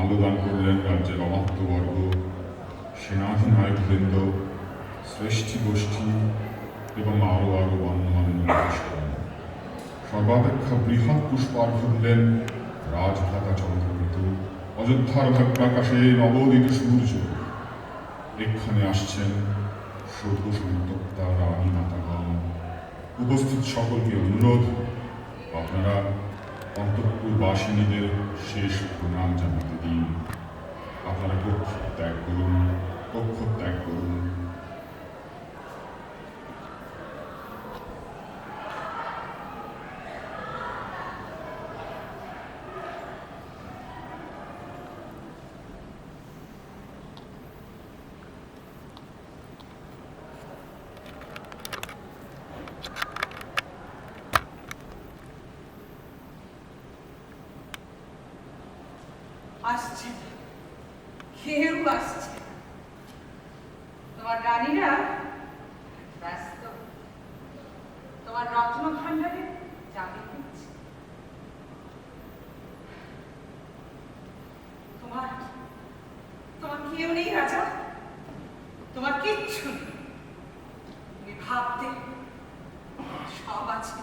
মাল্যদান করলেন রাজ্যের অমাত্যবর্গ, সেনাধিনায়কবৃন্দ, শ্রেষ্ঠী গোষ্ঠী এবং আরও গণ্যমান্য মানুষগণ। সর্বাপেক্ষা বৃহৎ পুষ্পার্ঘ্য দিলেন রাজভ্রাতা চন্দ্রকেতু, অযোধ্যার ভগ্নাকাশে নবোদিত সূর্য। এখানে আসছেন সদ্য সন্তপ্তা রানী মাতাগণ। উপস্থিত সকলকে অনুরোধ, আপনারা অন্তঃপুরবাসিনীদের শেষ প্রণাম জানাতে দিন। আপনারা কক্ষ ত্যাগ করুন, কক্ষ ত্যাগ করুন। আসছে, কেউ আসছে। তোমার রানীরা ব্যস্ত, তোমার রত্ন ভাণ্ডারে চাবি দিচ্ছে। তোমার তোমার কেউ নেই রাজা, তোমার কিচ্ছু নেই। তুমি ভাবতে সব আছে।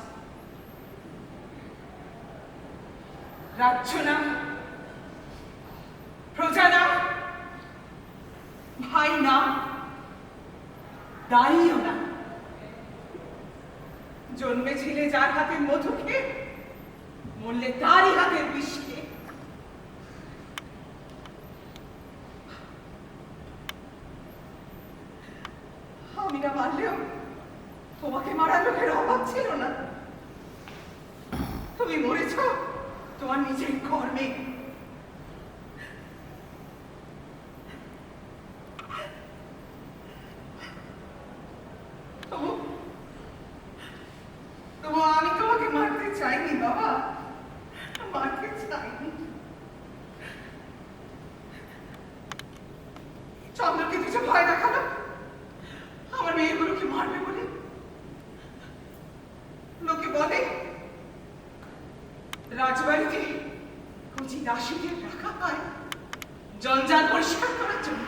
রাজ্য না, প্রজা না, ভাই না, দাঁড়িয়েও না। জন্মেছিলে যার হাতের মধু খেয়ে, মরলে তারই হাতের বিষ খেয়ে। আমি না মারলেও তোমাকে মারার লোকের অভাব ছিল না। তুমি মরেছ তোমার নিজের কর্মে। আমি তোমাকে মারতে চাইনি বাবা, মারতে চাইনি। চন্দ্রকে কিছু ভয় দেখালো আমার মেয়েগুলোকে মারবে বলে। লোকে বলে রাজবাড়িতে কুচি দাসীদের রাখা হয় জঞ্জাল পরিষ্কার করার জন্য।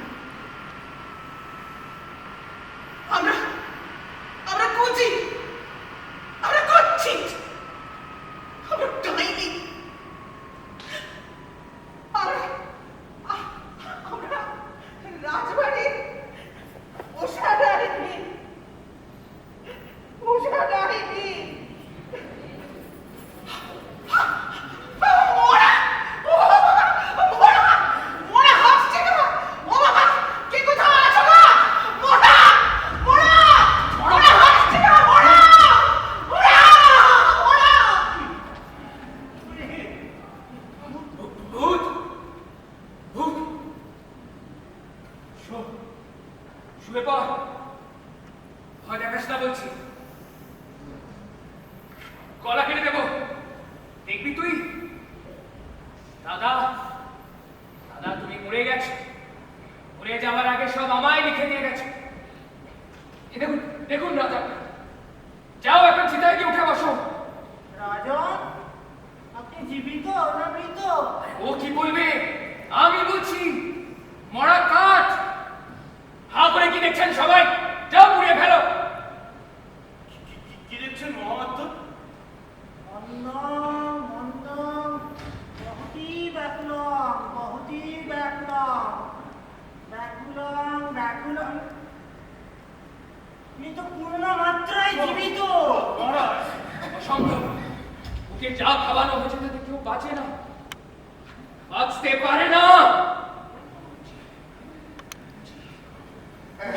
আমরা কুচি, আমরা করছি, আমরা ডাইনি, আমরা রাজবাড়ির পোষা ডাইনি, পোষা ডাইনি। শুয়ে পড়, ভয় দেখাস না বলছি। গলা কেটে দেবো, দেখবি তুই। দাদা দাদা তুমি মরে গেছো, মরে যাওয়ার আগে সব আমায় লিখে দিয়ে গেছো। দেখুন দেখুন রাজা, যাও এখন চিতায় গিয়ে উঠে বসো। রাজন, আপনি জীবিত না মৃত? ও কি বলবে, আমি বলছি। মরা কাঠ। হা করে কি দেখছেন সবাই? যাও পুড়িয়ে ফেলো। কি দেখছেন মহামাত্য? বহুতই ব্যাকুলম। আপনি তো পূর্ণ মাত্রায় জীবিত। অসম্ভব, ওকে যা খাওয়ানো হয়েছে তাতে কেউ বাঁচে না, বাঁচতে পারে না।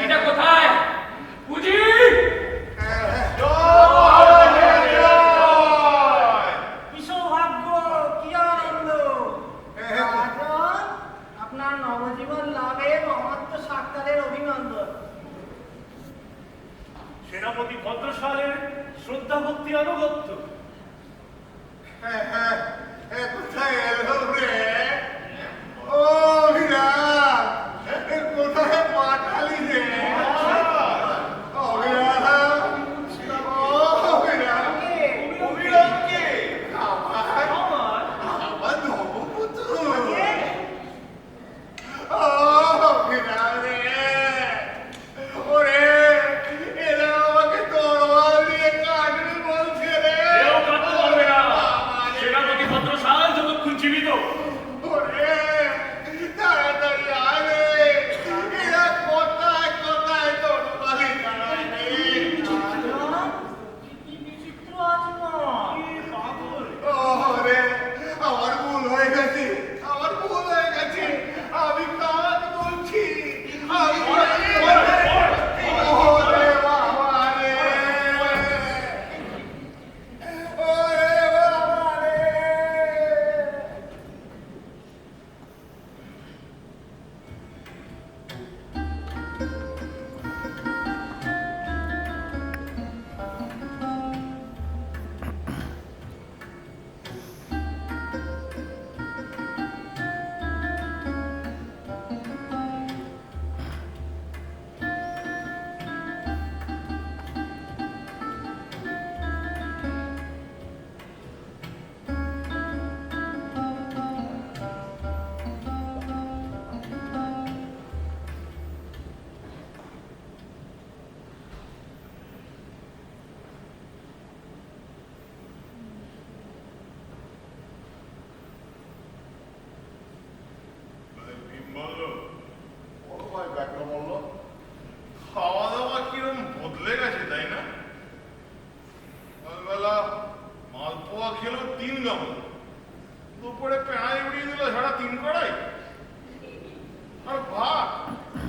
এটা কোথায় বুঝি? কি সৌভাগ্য, কি আনন্দ। রাজন, আপনার নবজীবন লাভে মহাত্ম সাক্ষাতের অভিনন্দন। সেনাপতি ভদ্রশালের শ্রদ্ধা ভক্তি আনুগত্য। কোথায় এলো রে? ও বিরাট, কোথায় পাঠালি রে? চুইংগাম, দুপুরে পেঁয়াজ উড়িয়ে দিল সারা 3 কড়াই, আর ভাত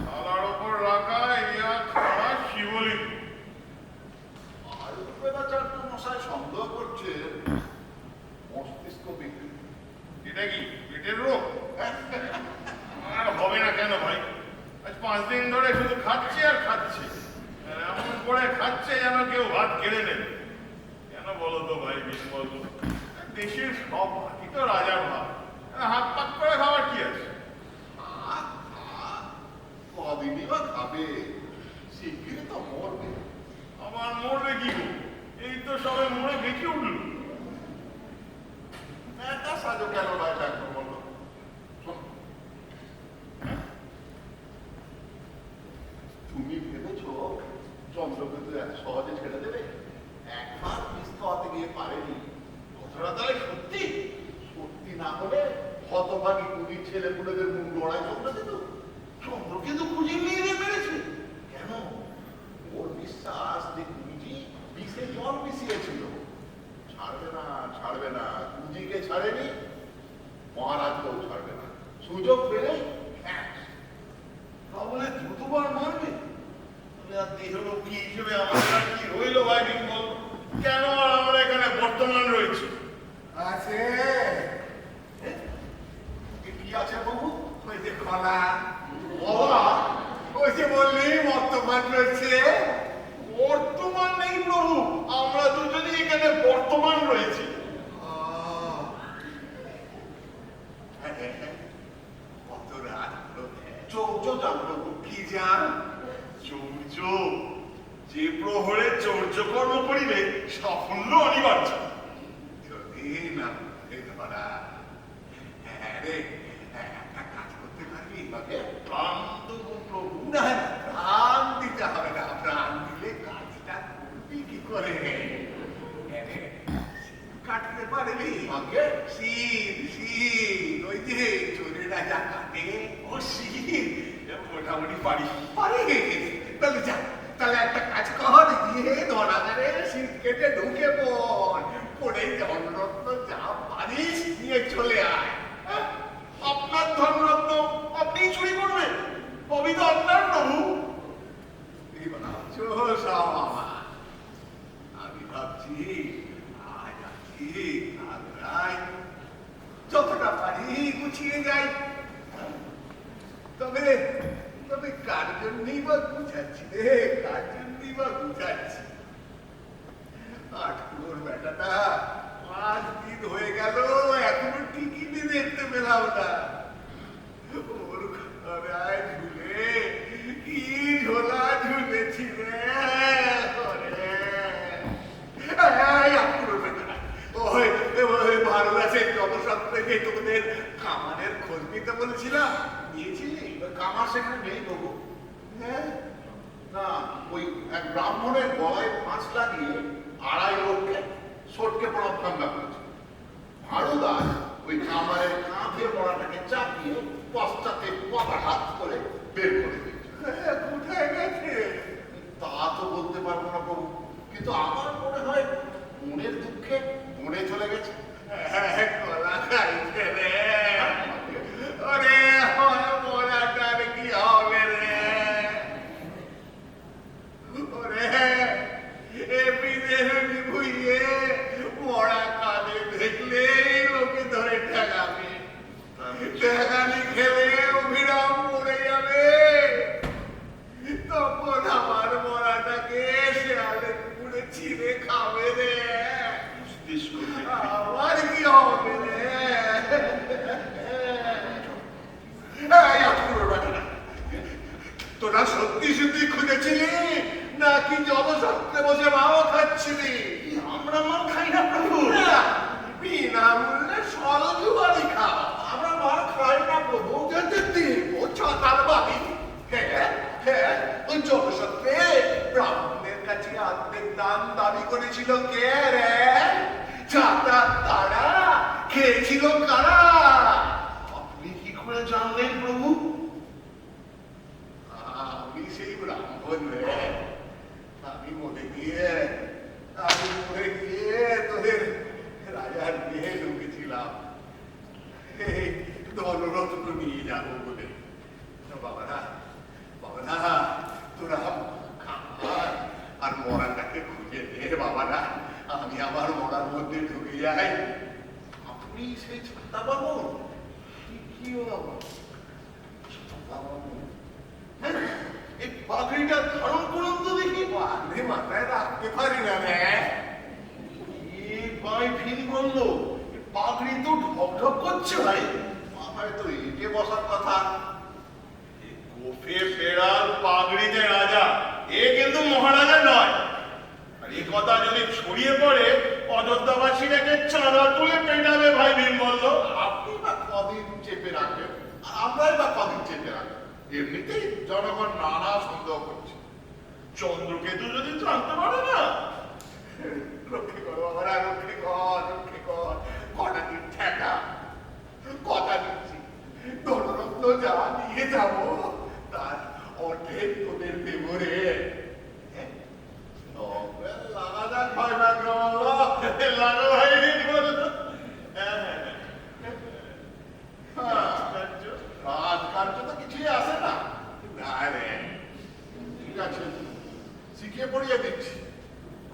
থালার ওপর রাখা ইয়া খাওয়া শিবলিঙ্গ। আয়ুর্বেদাচার্য মশাই সন্দেহ করছে মস্তিষ্ক বিকৃতি। এটা কি পেটের রোগ? আর হবে না কেন ভাই? আজ 5 দিন ধরে শুধু খাচ্ছে আর খাচ্ছে, আর এমন করে খাচ্ছে যেন কেউ ভাত কেড়ে নেবে। কেন বলো তো ভাই, বিন বলতো, দেশের সব ভাতই তো রাজার ভাত, হাত পাক করে খাবার কি আছে? কদিনই বা খাবে, শিগগিরই তো মরবে। আমার মরবে কি গো? এই তো সবে মরে বেঁচে উঠলো। একা সাজো কেন ভাই ডাক্তার বলো? শোন, তুমি ভেবেছো চন্দ্রকেতু এত সহজে ছেড়ে দেবে? একবার মিস খাওয়াতে গিয়ে পারেনি। কথাটা তাহলে সত্যি? সত্যি না হলে হতভাগী কুড়ির ছেলেপুলেদের মুন্ডু ওড়াই চন্দ্র দিত। চন্দ্রকেতু খুঁজে নিয়ে গিয়ে মেরেছে কেন? ওর বিশ্বাস যে কুড়িটি বিষে জল মিশিয়েছিল। ছাড়বে না, ছাড়বে না। কুজিকে ছাড়েনি, মহারাজকেও ছাড়বে না। সুযোগ পেলে তাহলে দ্রুতবার মারবে। তবে আর দেহরক্ষী হিসেবে আমাদের আর কি রইল ভাই বিন বল? কেন আর আমরা এখানে বর্তমান রয়েছি? আছে কি আছে বাবু? ওই যে খলা বাবা, ওই যে বললি বর্তমান রয়েছে। বর্তমান নেই প্রভু, আমরা দুজনই এখানে বর্তমান রয়েছি। কত রাত হলো, চৌচ জানলো কি জান? চৌর্য, যে প্রহরে চৌর্য কর্ম করিলে সাফল্য অনিবার্য। যদি না ধরা, হ্যাঁ রে, একটা কাজ করতে পারবি আমাকে? প্রাণ দেবো প্রভু। না, প্রাণ দিতে হবে না। প্রাণ দিলে কাজটা করবি কি করে? কাটতে পারবি আমাকে? শীত শীত, ওই যে চোরেরা যা কাটে, ও শীত মোটামুটি পারি পারি। তাহলে যা, তাহলে একটা কাজ কর, গিয়ে ধরাগারে শীত কেটে ঢুকে পড়ে ধনরত্ন যা পারিস নিয়ে চলে আয়। আপনার ধনরত্ন আপনি চুরি করবেন? কবি তো আপনার প্রভু। আমি ভাবছি আজ আছি, কাল রাই, যতটা পারি গুছিয়ে যাই। তবে তবে কার জন্যই বা গুছাচ্ছি রে, কার জন্যই বা গুছাচ্ছি? 8 কিলোর বেটাটা 5 দিন হয়ে গেল, এখনো টিকিটই দেখতে পেলাম না। ওর ঘরে ঝুলে কি ঝোলা ঝুলেছি রে। ভারদাসের জনসত্ত্বে তোদের কামানের খোঁজ নিতে বলেছিলাম, নিয়েছিলি? কামার সেখানে নেই বাবু। হ্যাঁ না, ওই এক ব্রাহ্মণের গলায় ফাঁস লাগিয়ে 2.5 লোককে সটকে পড়া ঠান্ডা করেছে। ভারদাস ওই কামারের কাঁধে মরাটাকে চাপিয়ে পশ্চাতে হাত করে বের করে দিয়েছে। কোথায় গেছে তা তো বলতে পারবো না বাবু, কিন্তু আমার মনে হয় মনের দুঃখে মনে চলে গেছে। কলা খাইছে রে। ওরে মরাটার কি হবে রে? ওরে এ বিদেহ নিভুইয়ে মরা কাঁধে দেখলেই লোকে ধরে ঠেকাবে। ঠেকানি খেলে অভিরাম মরে যাবে। তখন আমার মরাটাকে শেয়ালে পুড়ে ছিঁড়ে খাবে রে। আমার কি হবে রে? তোরা সত্যি সত্যি খুঁজেছিলি নাকি জনসত্ত্বে বসে মাও খাচ্ছিলি? আমরা মাল খাই না প্রভু। বিনামূল্যে সরজুয়ারি খাও। আমরা মাল খাই না প্রভু। ও ছাতার বাড়ি। হ্যাঁ হ্যাঁ, ওই জনসত্ত্বে ব্রাহ্মণের কাছে অর্ধেক দান দাবি করেছিল কে রে? ছাতা তারা, খেয়েছিল কারা? আপনি কি করে জানলেন প্রভু? আমি সেই ব্রাহ্মণ রে। আমি মরে গিয়ে তোদের রাজার মেয়ে আমাকে খুঁজে দে বাবারা, আমি আমার মরার মধ্যে ঢুকে যাই। আপনি সেই ছাতা বাবু? কি বাবা? এই পাগড়িটা ধারণ করুন তো দেখি। পাগড়ি মাথায় রাখতে পারি না রে। ভাই ফিল করলো, পাগড়ি তো ঢকঢক করছে ভাই। মাথায় তো এঁটে বসার কথা। গোফে ফেরার পাগড়িতে রাজা, এ কিন্তু মহারাজা নয়। আর এই কথা যদি ছড়িয়ে পড়ে, অযোধ্যাবাসীরাকে চাঁদা তুলে পেটাবে ভাই বিমল। আপনি বা কদিন চেপে রাখবেন, আর আমরাই বা কদিন চেপে রাখবেন? এমনিতেই জনগণ নানা সন্দেহ করছে। চন্দ্রকেতু যদি জানতে পারে না, রক্ষে করো বাবারা, রক্ষে কর, রক্ষে কর। কটা দিন ঠেকা, কথা দিচ্ছি, ধনরত্ন যা নিয়ে যাবো তার অর্ধেক তোদের দেবরে। লাগা যাক ভাই লাগো ভাই। রাজকার্য তো কিছুই আসে না। না রে, ঠিক আছে, শিখিয়ে পড়িয়ে দিচ্ছি।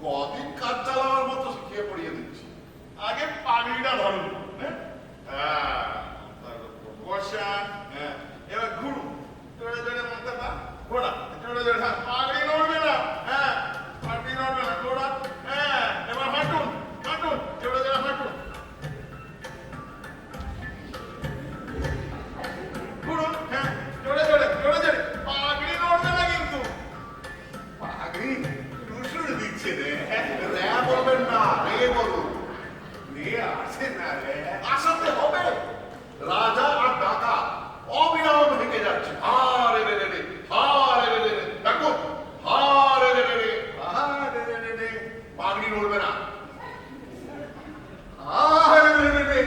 কদিন কাজ চালাবার মতো শিখিয়ে পড়িয়ে দিচ্ছি। আগে পাগড়িটা ধরুন। বসা, এবার ঘুরুন, জোরে জোরে মাথাটা ঘোরা, জোরে জোরে। পাগড়ি নড়বে না, হ্যাঁ পাগড়ি নড়বে না, ঘোরা। হ্যাঁ এবার হাঁটুন, হাঁটুন, জোরে জোরে হাঁটুন। ঘুরুন, হ্যাঁ জোরে জোরে, জোরে জোরে। পাগড়ি নড়বে না কিন্তু। পাগড়ি রুসুর দিচ্ছে রে। রে বলবেন না, রে বলুন। রে আসে না রে, আসাতে হবে। রাজা আর দাদা অবিরাম হেঁটে যাচ্ছে। হারে রে রে রে, হারে রে রে রে, দেখো হারে রে রে রে, হারে রে রে রে। পাগড়ি নড়বে না। হারে রে রে রে,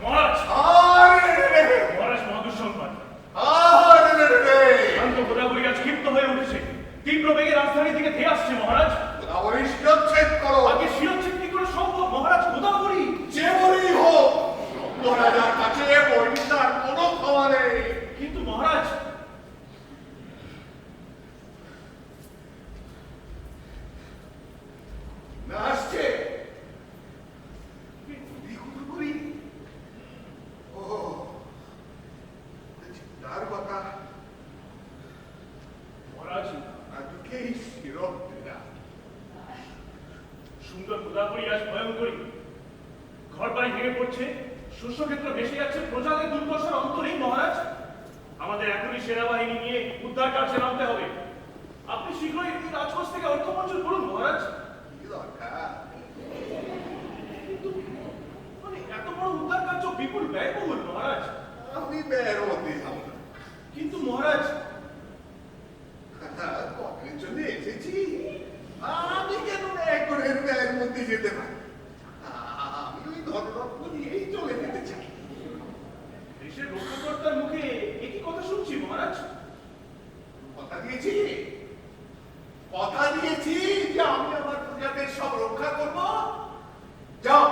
মহারাজ, হারে রে রে রে, মহারাজ মহাদুঃসংবাদ। হারে রে রে রে। শান্ত গোদাবরী আজ ক্ষিপ্ত হয়ে উঠেছে, তীব্র বেগে রাজধানীর দিকে ধেয়ে আসছে মহারাজ। গোদাবরী শিরচ্ছেদ করো। আগে শিরচ্ছেদ কি করে সম্ভব মহারাজ? গোদাবরী যে বলি হোক, রাজার কাছে বহিষ্কার কোনো ক্ষমা নেই। কিন্তু মহারাজ, না আসছে করি। ও তার কথা মহারাজ আজকেই শিরক দেয়া। সুন্দর গোদাবরী আজ ভয়ঙ্করী, ঘর বাড়ি ভেঙে পড়ছে, শস্যক্ষেত্র ভেসে যাচ্ছে, প্রজাদের দুর্দশার অন্ত নেই মহারাজ। আমাদের এখনই সেনাবাহিনী নিয়ে উদ্ধার কার্যে নামতে হবে। আপনি শীঘ্রই এই রাজকোষ থেকে অর্থ মঞ্জুর করুন মহারাজ। কি দরকার? কিন্তু মানে এত বড় উদ্ধার কার্য বিপুল ব্যয়বহুল মহারাজ। আমি ব্যয়ের মধ্যে যাব না। কিন্তু মহারাজ, কদিনের জন্য এসেছি, আমি কেন ব্যয় করে ব্যয়ের মধ্যে যেতে পারি? আমি ওই ধনরত্ন নিয়েই চলে যেতে চাই। দেশের রক্ষাকর্তার মুখে একই কথা শুনছি মহারাজ। কথা দিয়েছি, কথা দিয়েছি যে আমি আমার প্রজাদের সব রক্ষা করব। যাও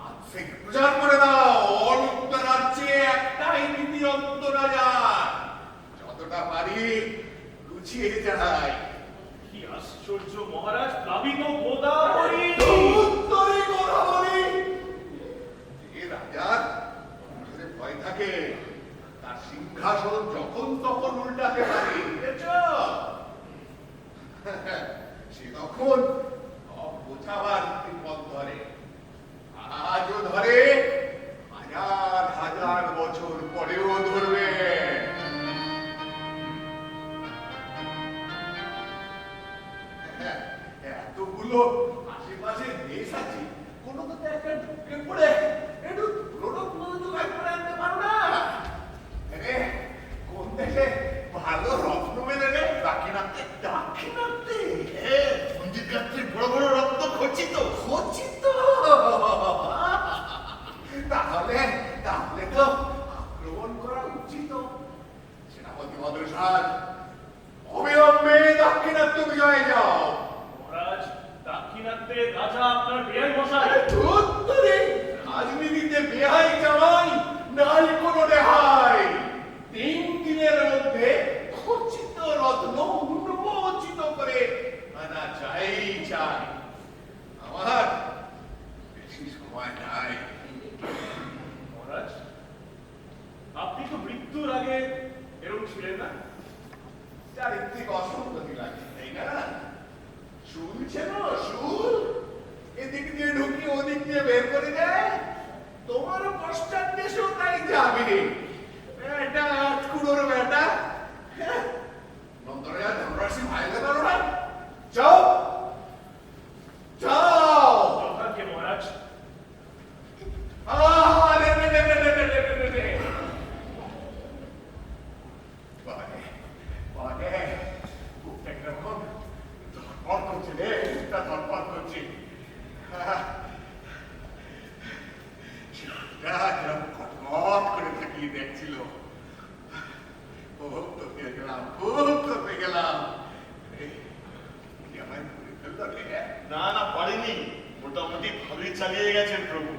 আজ থেকে প্রচার করে দাও, অনন্ত রাজ্যে একটাই নীতি অন্তরাজার। যতটা পারি গুছিয়ে যাই। কি আশ্চর্য মহারাজ, প্লাবিত গোদাবরী। উত্তরে গোদাবরী। যে রাজার মনে ভয় থাকে, তার সিংহাসন যখন তখন উল্টাতে পারে, বুঝেছ? সে তখন সব বোঝাবার পথ ধরে, আজও ধরে, হাজার হাজার বছর পরেও ধরবে। এতগুলো আশেপাশে দেশ আছে, কোনো তো একটা ঢুকে পড়ে একটু ধুলোরত্ন জোগাড় করে আনতে পারো না? কোন দেশে ভালো রত্ন মেলে রে? দাক্ষিণাত্যে। দাক্ষিণাত্যে মন্দির গাত্রে বড় বড় রত্ন খচিত। খচিত? তাহলে তাহলে তো আক্রমণ করা উচিত। সেনাপতি ভদ্রসাজ, অবিলম্বে দাক্ষিণাত্য বিজয়ে যাও। মহারাজ, দাক্ষিণাত্যের রাজা আপনার বেয়াই মশাই। উত্তরে রাজনীতিতে বেহাই জামাই নাই কোনো রেহাই। 3 দিনের মধ্যে খচিত রত্ন উন্মোচিত করে আনা চাই চাই। আমার বেশি সময় নাই। মহারাজ, আপনি তো মৃত্যুর আগে এরকম ছিলেন না। চারিত্রিক অসঙ্গতি লাগে, তাই না? শুনছে না শুন, এদিক দিয়ে ঢুকিয়ে ওদিক দিয়ে বের করে দেয়। তোমারও পশ্চাৎ দেশেও তাই যাবে। এটা আটকুড়োর বেটা। নন্দরায়া ধনরাশি ভাইলে পারো না? যাও যাও। যথার্থে মহারাজ। রে রে রে রে রে রে রে রে রে। বাগে বাগে বুকটা কেমন ধরপড় করছে রে, বুকটা ধরপড় করছে। কিরম কটমট করে তাকিয়ে দেখছিল। খুব তোকে গেলাম, খুব তোকে গেলাম। আমায় ঘুরে ফেললো রে। না না, পারিনি। মোটামুটি ভালোই চালিয়ে গেছেন প্রভু।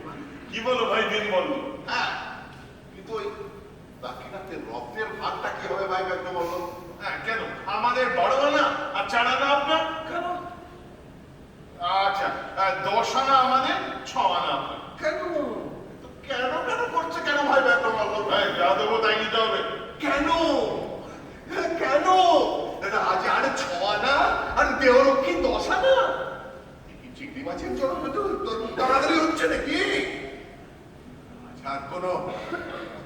কি বলো ভাই, দিন বলো। হ্যাঁ, কিন্তু ওই দাক্ষিণাত্যের রথের ভাগটা কি হবে ভাই একটু বলো। হ্যাঁ, কেন আমাদের 12 আনা আর 4 আনা আপনার? কেন? আচ্ছা, 10 আনা আমাদের, 6 আনা আপনার। কেন? তো কেন কেন করছে কেন ভাই একটু বলো। হ্যাঁ, যা দেবো তাই নিতে হবে। কেন? কেন? রাজা আর 6 আনা আর দেহরক্ষী 10 আনা? কি চিংড়ি মাছের জন্য তোর তাড়াতাড়ি হচ্ছে নাকি? রাজার কোনো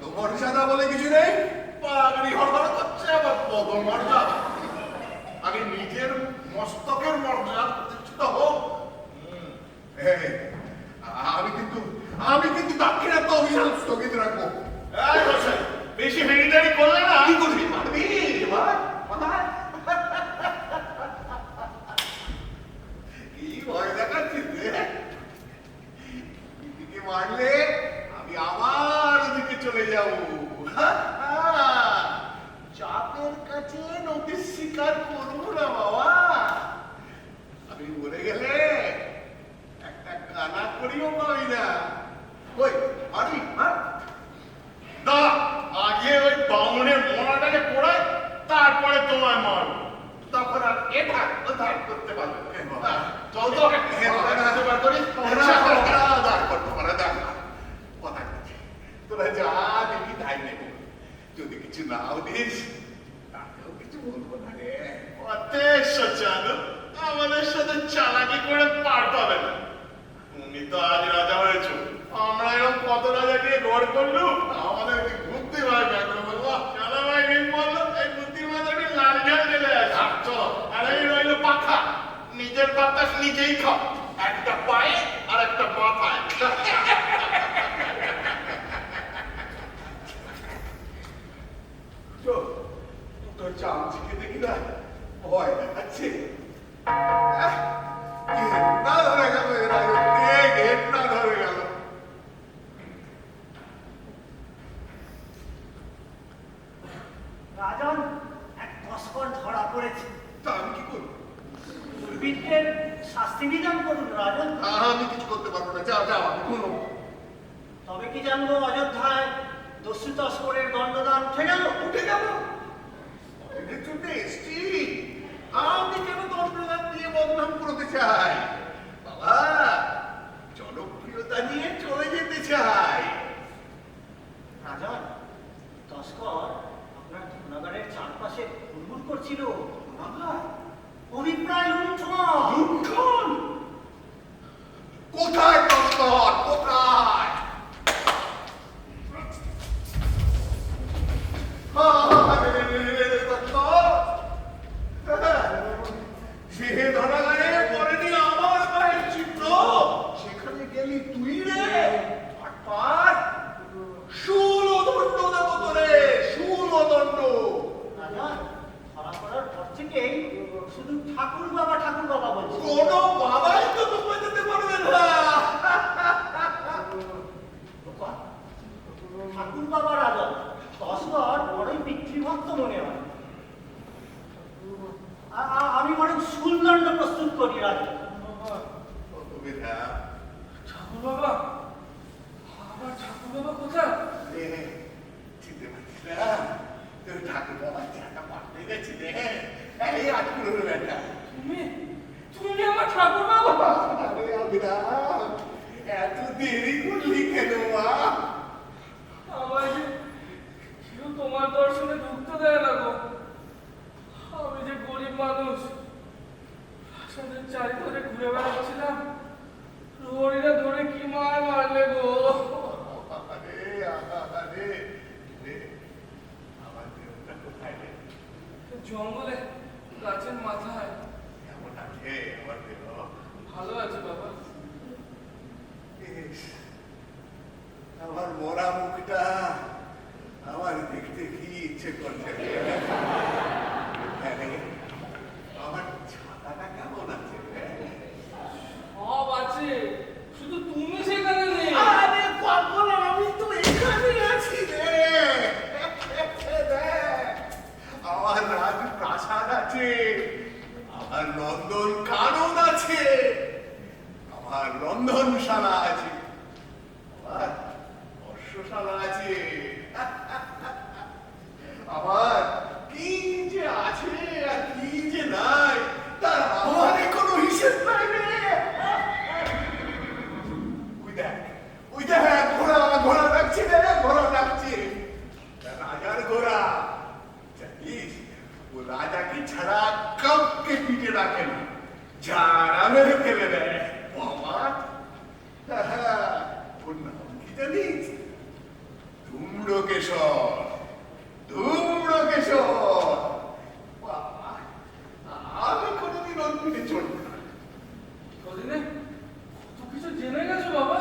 পদমর্যাদা বলে কিছু নেই। পাগড়ি হড়হড় করছে আবার পদমর্যাদা। আগে নিজের মস্তকের মর্যাদা প্রতিষ্ঠিত হোক। আমি কিন্তু দাক্ষিণাত্য অভিযান স্থগিত রাখবো। এই বসে, বেশি হেঁড়িটারি করলে না। কি করবি? মারবি? মার। কি ভয় দেখাচ্ছিস রে? এদিকে মারলে আমি আবার ওদিকে চলে যাব। চাপের কাছে নোটিশ স্বীকার করবো না বাবা। আমি মরে গেলে একটা কানা করিও পাবি না। ওই মারবি? মার। দা, আগে ওই বামুনের মোড়াটাকে পোড়ায়, তারপরে তোমায় মারবো। তখন আর এটা উদ্ধার করতে পারবে না। চল তো, বার করি। তোরা যা দেখি তাই নেব। যদি কিছু নাও দিস তাকেও কিছু বলবো না রে। জানো, আমাদের সাথে চালাকি করে পার পাবে না। তুমি তো আজ রাজা হয়েছ, আমরা এরকম কত রাজা নিয়ে গড় করলু। আমাদের কি বুদ্ধি হয় ব্যাঘ্র বলবো। চলো ভাই, রিম বললো এই বুদ্ধির মাথাটি লাল ঝাল ঢেলে আছে। চলো, আর এই রইল পাখা। নিজের বাতাস নিজেই খাও, একটা পায়ে আর একটা মাথায়। তোর চামচিকে দেখি না ভয় দেখাচ্ছে। না ধরে গেল এরা, গেট না ধরে গেল। রাজন, এক তস্কর ধরা পড়েছে। তা আমি কি করবো? দুর্বৃত্তের শাস্তি বিধান করুন রাজন। আমি কিছু করতে পারবো না। যাও যাও, আমি কোনো তবে কি জানবো অযোধ্যায় দস্যু তস্করের দণ্ডদান উঠে গেল? উঠে গেল। এদের জন্য এসছি। আমি কেন দণ্ডদান দিয়ে বদনাম করতে চাই? বাবা, জনপ্রিয়তা নিয়ে চলে যেতে চাই। রাজন, তস্কর আপনার ধনাগারের চারপাশে ঘুরঘুর করছিল। বাবা, অভিপ্রায় লুণ্ঠন। লুণ্ঠন? কোথায় তস্কর? কোথায়? সে ধনাগারে পড়েনি আমার রাম, এত দেরি করলি কেন মা? আমায় যে কেউ তোমার দর্শনে ঢুকতে দেয় না গো। আমি যে গরিব মানুষ, প্রাসাদের চারিধারে ঘুরে বেড়াচ্ছিলাম, প্রহরীরা ধরে কি মার মারলে গো। আরে আরে রে, আমার দেহটা কোথায় রে? জঙ্গলে গাছের মাথায়। কেমন আছে আমার দেহ? ভালো আছে বাবা। ইস, আমার মরা মুখটা আমার দেখতে কি ইচ্ছে করছে রে। হ্যাঁ রে, আমার ছাতাটা কেমন আছে রে? সব আছে, শুধু তুমি সেখানে নেই। আরে পাগল, আমি তো এখানে আছি রে। দেখ, আমার রাজপ্রাসাদ আছে, আমার নন্দন কানন আছে, আমার রন্ধনশালা আছে, আমার অশ্বশালা আছে, আমার কি যে আছে আর কি যে নাই তার আমার কোনো হিসেব নাই রে। ওই দেখ ঘোড়া ঘোড়া ডাকছে রে, ঘোড়া ডাকছে, রাজার ঘোড়া। জানিস ও রাজাকে ছাড়া কাউকে পিঠে রাখে না, ঝাড়া মেরে ফেলে দেয়। বাবা, ওর নাম কি জানিস? ধূম্রকেশর, ধূম্রকেশর। বাবা, আমি কোনোদিন ওর পিঠে চড়বো না। কদিনে কত কিছু জেনে গেছো বাবা।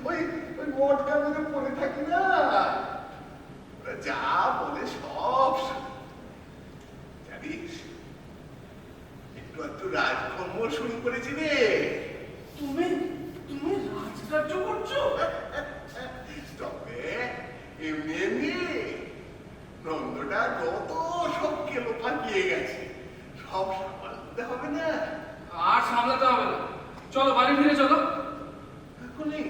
ওই ওই মঠটার মধ্যে পড়ে থাকি না, ওরা যা বলে সব শুনি। জানিস একটু একটু রাজকর্ম শুরু করেছি রে। তুমি তুমি রাজকার্য করছো? তবে এমনি এমনি নন্দটা যত সব কেলো পাকিয়ে গেছে, সব সামলাতে হবে না। আর সামলাতে হবে না, চলো বাড়ি ফিরে চলো। এখনই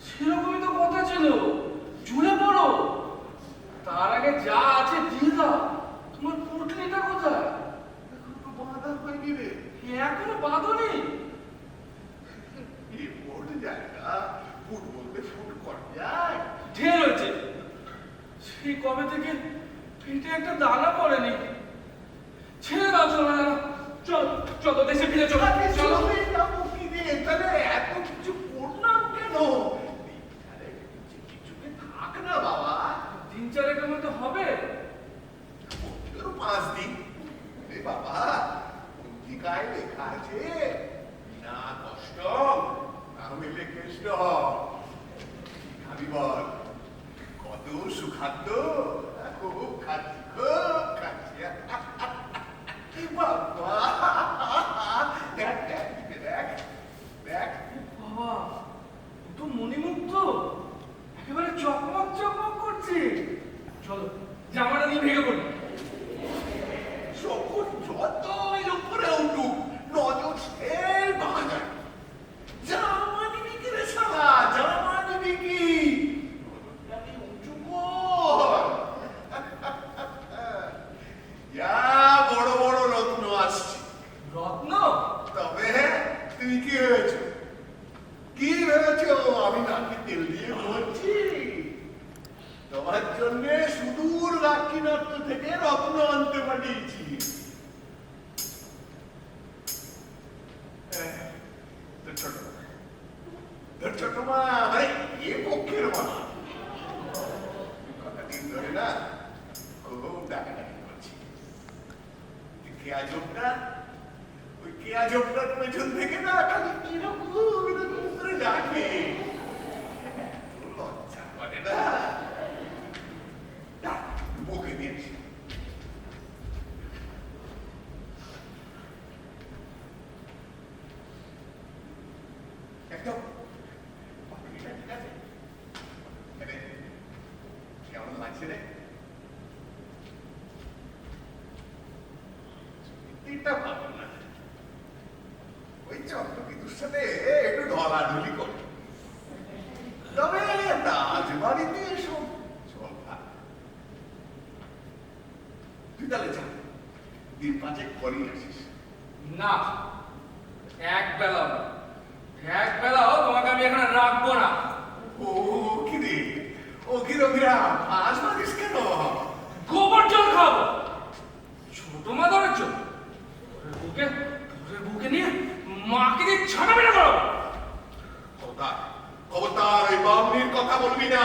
সেরকমই তো কথা ছিল, ঝুলে পড়ো। তার আগে যা আছে দিয়ে দাও। তোমার পুটলিটা কোথায়? এখনো বাধা হয়নি রে। এখনো বাঁধনি? এই বড় জায়গা, ফুট বলতে ফুট করা যায়। ঢের হয়েছে, সেই কবে থেকে পেটে একটা দানা পড়েনি। ছেড়ে দাও, চলো না, চলো চলো দেশে ফিরে চলো। আরে চলো চলে যাবো কি রে? তাহলে এত কিছু করলাম কেন? আরে কিছুতে থাক না বাবা। দিন চারেকের মধ্যে হবে। তোর 5 দিন রে বাবা, পঞ্জিকায় লেখা আছে বিনা কষ্ট না মিলে কৃষ্ণ। খাবি বল, কত সুখাদ্য, খুব খাচ্ছি, খুব খাচ্ছি। বাবা, দেখ দেখ দেখ দেখ, বাবা, ও তো মণিমুগ্ধ, একেবারে চকমক চকমক করছে। চলো জামাটা নিয়ে ভেঙে পড়ি। শকুন যতই উপরে উঠুক, নজর সেই বাগান। জামা নিবি কি রে শালা, জামা নিবি কি? নজরটাকে উঁচু কর। যা বড় বড় রত্ন আসছে। রত্ন? তবে তুমি কি ভেবেছ? কি ভেবেছ আমি নাকি তেল দিয়ে ঘুরছি? তোমার জন্য সুদূর দাক্ষিণাত্য থেকে রত্ন আনতে পাঠিয়েছি। তোর ছোট মা, তোর ছোট মা মানে এ পক্ষের মা, কতদিন ধরে না খুব ডাকাডাকি করছি। কেয়াজবটা, ওই কেয়াজবটার পেছন থেকে না খালি কিরকম এরকম করে ডাকে। লজ্জা করে না? ডাক, মুখে দিয়েছি। একদম ঠিক আছে। কেমন লাগছে রে? এটা ভালো না। ওই চন্দ্রকেতুর সাথে একটু ঢলাঢলি করে, তবে রাজবাড়িতে এসব চল না। তুই তাহলে যা, দিন 5 পরেই আসিস। না, এক বেলাও তোমাকে আমি এখানে রাখবো না। ও কি রে, ও কি রবিরা আজ মারিস কেন? গোবর জল খাবো, ছোট মাদারের জন্য। তোদের বুকে নিয়ে মাকে দিয়ে ছানা বেড়ে করো। খবরদার, খবরদার ওই বামনির কথা বলবি না।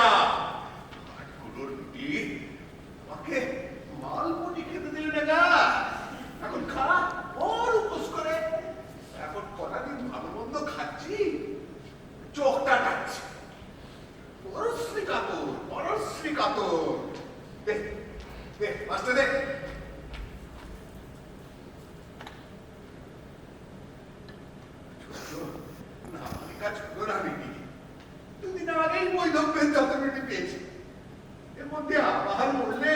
আটগুলোর রুটি আমাকে মালমুড়ি খেতে দিলি না গা। এখন খা, ওর উপোস করে। এখন কটা দিন ভালো মন্দ খাচ্ছি, চোখটা টাচ্ছে। পরশ্রী কাতর, পরশ্রী কাতর। দে, দে, আসতে দে। দুদিন আগেই বৈধব্যের যতটুকু পেয়েছি, এর মধ্যে আবার বললে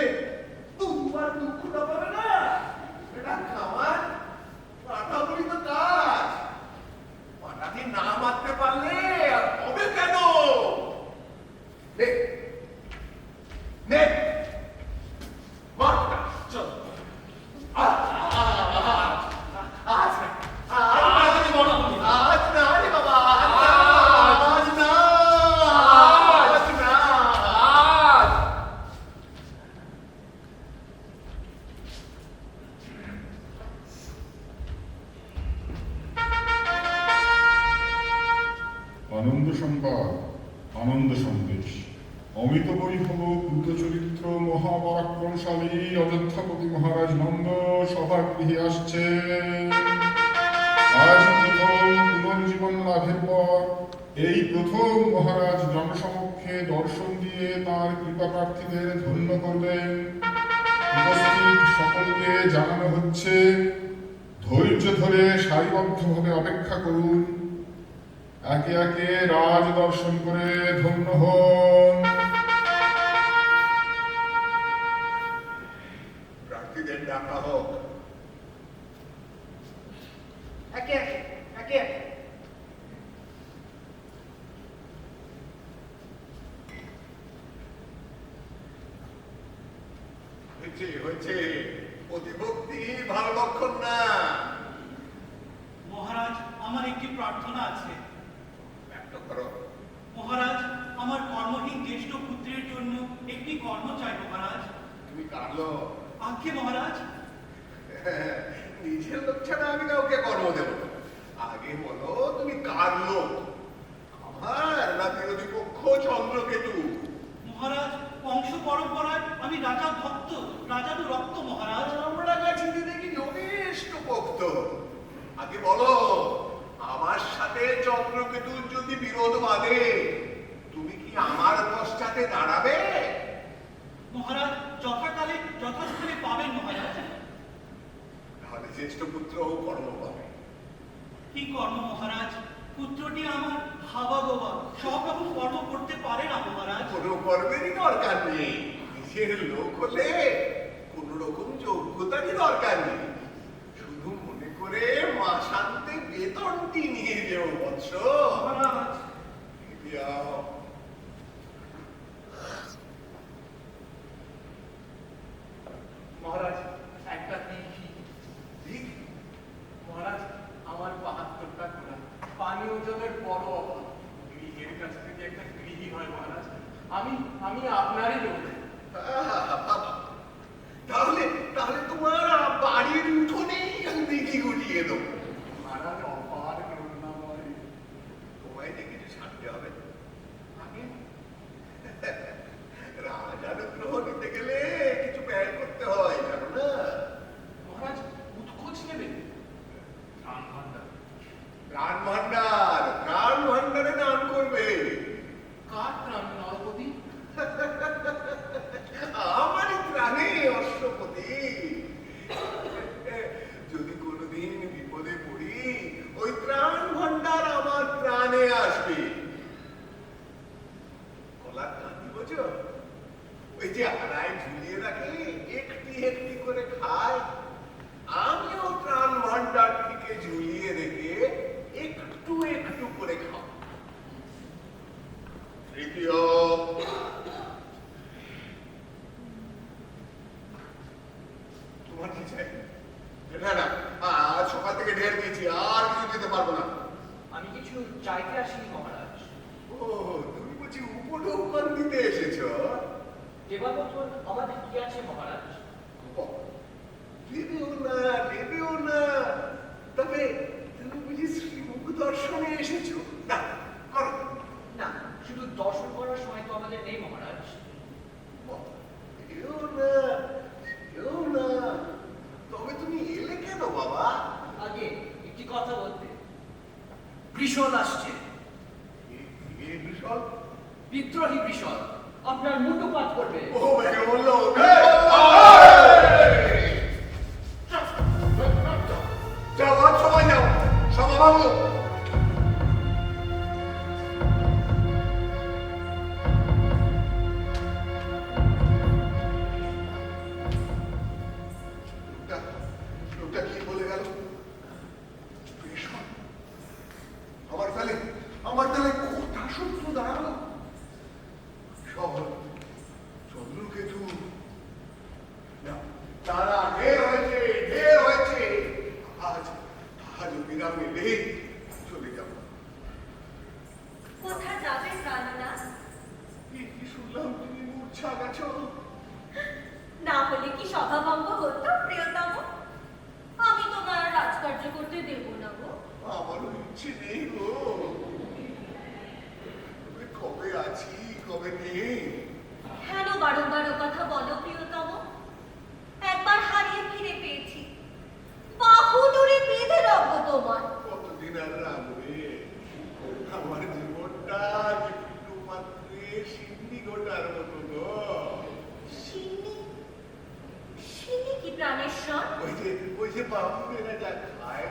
দুবার দুঃখটা পাবে না। এটা খাওয়ার পাঠা বলি তো কাজ, পাঠাটি না মারতে পারলে আর হবে কেন? নে নে মারটা চল। আজ না রে বাবা, আজ না, আজ না। আনন্দ সংবাদ, আনন্দ সন্দেশ। অমিত বৈভব দ্রুত চরিত্র মহাপরাক্রমশালী অযোধ্যাপতি মহারাজ নন্দ সভাগৃহে আসছে। আজ প্রথম পুনর্জীবন লাভের পর এই প্রথম মহারাজ জনসমক্ষে দর্শন দিয়ে তাঁর কৃপা প্রার্থীদের ধন্য করবেন। উপস্থিত সকলকে জানানো হচ্ছে, ধৈর্য ধরে সারিবদ্ধভাবে অপেক্ষা করুন। একে একে রাজ দর্শন করে ধন্য হন। প্রার্থীদের ডাকা হোক। একে একে একে একে হয়েছে হয়েছে, অতিভক্তি ভালো লক্ষণ না। মহারাজ, আমার একটি প্রার্থনা আছে। ব্যক্ত করো। মহারাজ, আমার কর্মহীন জ্যেষ্ঠ পুত্রের জন্য একটি কর্ম চাই মহারাজ। তুমি কারলো আজ্ঞে মহারাজ। নিজের লোক ছাড়া আমি কাউকে কর্ম দেব না। আগে বলো তুমি কার লোক, আমার না বিরোধী পক্ষ চন্দ্রকেতু? মহারাজ, বংশ পরম্পরায় আমি রাজা ভক্ত, রাজারও রক্ত মহারাজ। আমরা গাছিতে দেখি যথেষ্ট পোক্ত। আগে বলো, আমার সাথে চন্দ্রকেতুর যদি বিরোধ বাঁধে, তুমি কি আমার পশ্চাতে দাঁড়াবে? মহারাজ, যথাকালে যথাস্থানে পাবেন মহারাজ। তাহলে জ্যেষ্ঠ পুত্র কর্ম পাবে। কি কর্ম মহারাজ? পুত্রটি আমার হাবা গোবা সব রকম কর্ম করতে পারে না মহারাজ। কোনো কর্মেরই দরকার নেই। নিজের লোক হলে কোন রকম যোগ্যতারই দরকার নেই। শুধু মনে করে মাসান্তে বেতনটি নিয়ে যেও বৎস। মহারাজ, যাও। মহারাজ, একটা দিঘি। ঠিক? মহারাজ, আমার ৭২টা ঘোড়া, পানীয় জলের বড় অভাব। গৃহের কাছ থেকে একটা গৃহী হয় মহারাজ। আমি আপনারই লোক। তাহলে তাহলে তোমার বাড়ির উঠোনেই আমি দিঘি গুটিয়ে দেবো। মহারাজ, অপার করুণাময়। তোমায় যে কিছু ছাড়তে হবে। আগে রাজানুগ্রহ নিতে গেলে কিছু ব্যয় করতে হয়, জানো না? মহারাজ, উৎকোচ নেবেন? প্রাণ ভাণ্ডার। প্রাণ ভাণ্ডার, প্রাণ ভাণ্ডারে দান করবে। কার প্রাণ নরপতি? আমারই প্রাণে অশ্বপতি। যদি কোনোদিন বিপদে পড়ি, ওই প্রাণ ভাণ্ডার আমার প্রাণে আসবে। কলার কাঁদি বোঝো? ওই যে আড়ায় ঝুলিয়ে রাখে, একটি একটি করে খায়। আমিও প্রাণ ভাণ্ডার থেকে ঝুলিয়ে রেখে একটু একটু করে খাও। তৃতীয়, তোমার কি চাই? না না, আজ সকাল থেকে ঢের দিয়েছি, আর কিছু দিতে পারবো না। আমি কিছু চাইতে আসিনি মহারাজ। ও, তুমি বুঝি উপঢৌকন দিতে এসেছো? দেবাবতর আমাদের কি আছে মহারাজ? দেবেও না। তবে তুমি বুঝি শ্রীমুখ দর্শনে এসেছো? না, করো। না, শুধু দর্শন করার সময় তো আমাদের নেই মহারাজ। এও না। তবে তুমি এলে কেন বাবা? আগে একটি কথা বলতে। বৃষল আসছে, এ বিশাল। বিদ্রোহী বৃষল আপনার মুটুপাত করবে। ও ভেঙে বললো। যাও, সবাই যাও, সবাই ভাবো। লোকটা কি বলে গেল? আমার তাহলে কোথা শত্রু দাঁড়ালো? শহর, চন্দ্রকেতু, তারা ঢের হয়েছে। আজ বিরামে নেই, চলে যাব। কোথা যাবেন প্রাণনাথ? কি শুনলাম তুমি মূর্ছা গেছো? না হলে কি সভাভঙ্গ হতো প্রিয়তম? আমি তোমার রাজকার্য করতে দেব না গো। আমারও ইচ্ছে নেই গো। তবে কবে আছি কবে নেই। কেন বারংবার ও কথা বলো প্রিয়তম? একবার হারিয়ে ফিরে পেয়েছি, বাহু ধরে বেঁধে রাখবো তোমার। কতদিন আর রাখবে? আমার জীবনটা একটু মাত্র সিন্নি গোটার মতো গো। সিন্নি কি প্রাণেশ্বর? ওই যে বাবুরা যা খায়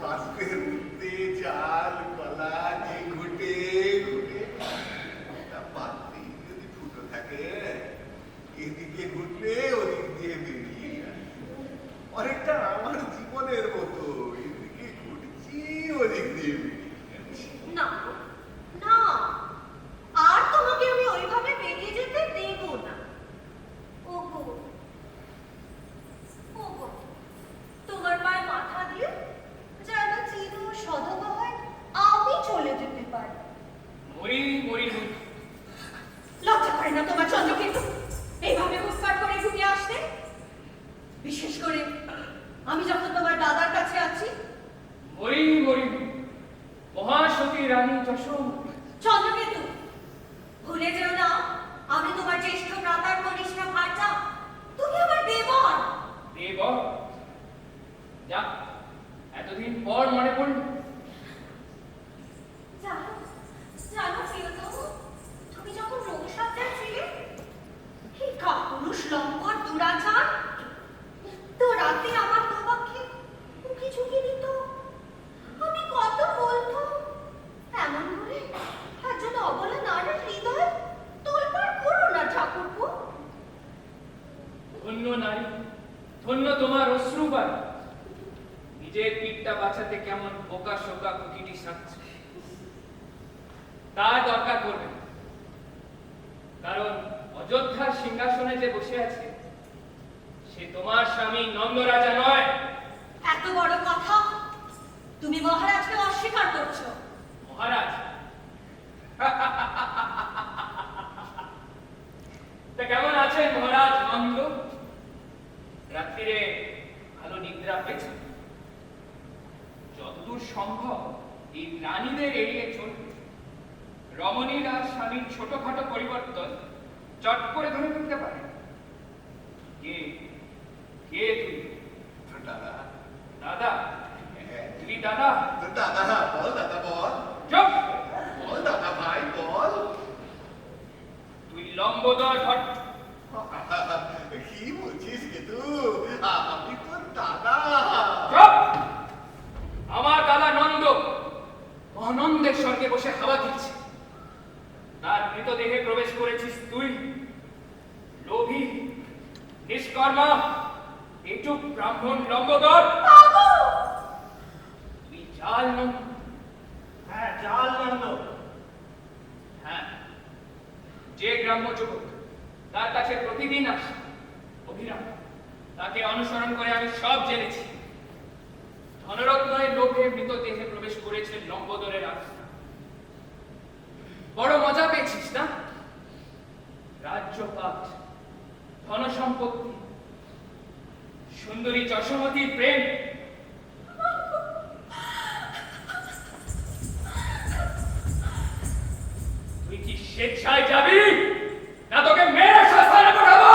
মাছের মধ্যে চাল কলা দিয়ে ঘুটে পাত্রি যদি ফুটো থাকে, এদিকে ঘুটলে ওদিক দিয়ে বেরিয়ে আসে। অনেকটা আমার জীবনের মতো, এদিকে ঘুরছি ওদিক দিয়ে বেরিয়ে যাচ্ছি। না না, আর তোমাকে আমি ওইভাবে বেরিয়ে যেতে দেব না। ওগো ওগো, তোমার পায়ে মাথা দিয়ে যেন চির সদয় আমি চলে যেতে পারি। মরি মরি মরি। লজ্জা করে না তোমার চন্দ্রকেতু এইভাবে হুস্কার করে ঢুকে আসতে? বিশেষ করে আমি যখন তোমার দাদার কাছে আছি। মরি মরি মহাসতী রানী যশোমতী। চন্দ্রকেতু, ভুলে যেও না আমি তোমার জ্যেষ্ঠ ভ্রাতার কনিষ্ঠ ভার্যা, তুমি আমার দেবর। দেবর? যা, এতদিন পর মনে পড়ল। জানো জানো প্রিয়তম, তুমি যখন রোগসজ্জায় ছিলে, এই কাপুরুষ লম্পট দুরাচার তো রাতে আমার তোমাকে উকি ঝুঁকি দিত। আমি কত বলতো, এমন করে একজন অবলা নারীর হৃদয় তোলপাড় করো না ঠাকুরপো। ধন্য নারী, ধন্য তোমার অশ্রুবাণ। নিজের পিঠটা বাঁচাতে কেমন বোকা শোকা কুকিটি সাজছে, তার দরকার পড়বে না। কারণ অযোধ্যার সিংহাসনে যে বসে আছে, সে তোমার স্বামী নন্দরাজা নয়। এত বড় কথা তুমি মহারাজকে অস্বীকার করছো। মহারাজ? তা কেমন আছেন মহারাজ নন্দ? রাত্রিরে ভালো নিদ্রা পেয়েছেন? যতদূর সম্ভব এই রানীদের এড়িয়ে চলবে। রমণীরা স্বামীর ছোটখাটো পরিবর্তন চট করে ধরে ফেলতে পারে। কে কে তুমি? দাদা। দাদা? তুমি দাদা? দাদা বল, দাদা বল। চুপ! বল দাদা ভাই বল। তুই লম্বোদর ভট্ট। কি বলছিস কেতু? আমি তোর দাদা। চুপ! আমার দাদা নন্দ আনন্দের স্বর্গে বসে হাওয়া দিচ্ছে, তার মৃতদেহে প্রবেশ করেছিস তুই। লোভী, নিষ্কর্মা, এটুক ব্রাহ্মণ লম্বোদর। বাবু! তুই জাল নন্দ, ক্রোধে মৃতদেহে প্রবেশ করেছে লম্বোদরের আত্মা। বড় মজা পেয়েছিস না? রাজ্যপাট, ধন সম্পত্তি, সুন্দরী যশোমতীর প্রেম, তুই কি স্বেচ্ছায় যাবি না তোকে মেরে শ্মশানে পাঠাবো?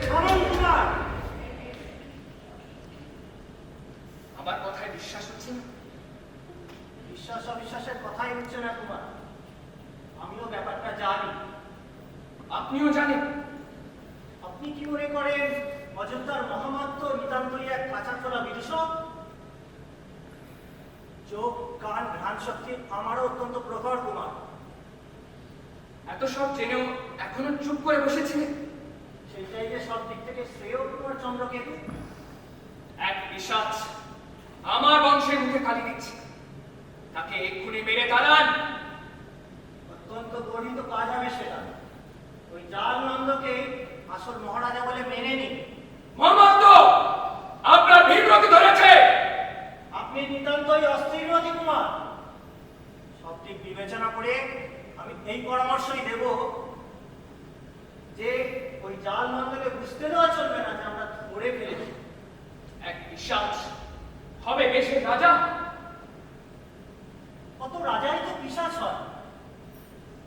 থামুন কুমার। আমার কথায় বিশ্বাস হচ্ছে না? বিশ্বাস অবিশ্বাসের কথাই হচ্ছে না কুমার। আমিও ব্যাপারটা জানি। আপনিও জানেন? আপনি কি মনে করেন অযোধ্যার মহামাত্য নিতান্তই এক কাঁচা চলা বিদূষক? চোখ, কান, ঘ্রাণ শক্তি আমারও অত্যন্ত প্রখর কুমার। এত সব জেনেও এখনো চুপ করে বসেছিলেন? সেটাই যে সব দিক থেকে শ্রেয় কুমার চন্দ্রকেতু। এক পিশাচ আমার বংশের মুখে কালি দিচ্ছে, তাকে এক্ষুনি মেরে তাড়ান। অত্যন্ত গর্হিত কাজ হবে সেটা। ওই জাল নন্দকে আসল মহারাজা বলে মেনে নিন। মহামাত্য, আপনার ভীমরতি ধরেছে। আপনি নিতান্তই অস্থিরমতি কুমার। সব দিক বিবেচনা করে আমি এই পরামর্শই দেব যে ওই জাল নন্দকে বুঝতে দেওয়া চলবে না যে আমরা ধরে ফেলেছি। এক পিশাচ হবে দেশের রাজা? কত রাজাই তো পিশাচ হয়।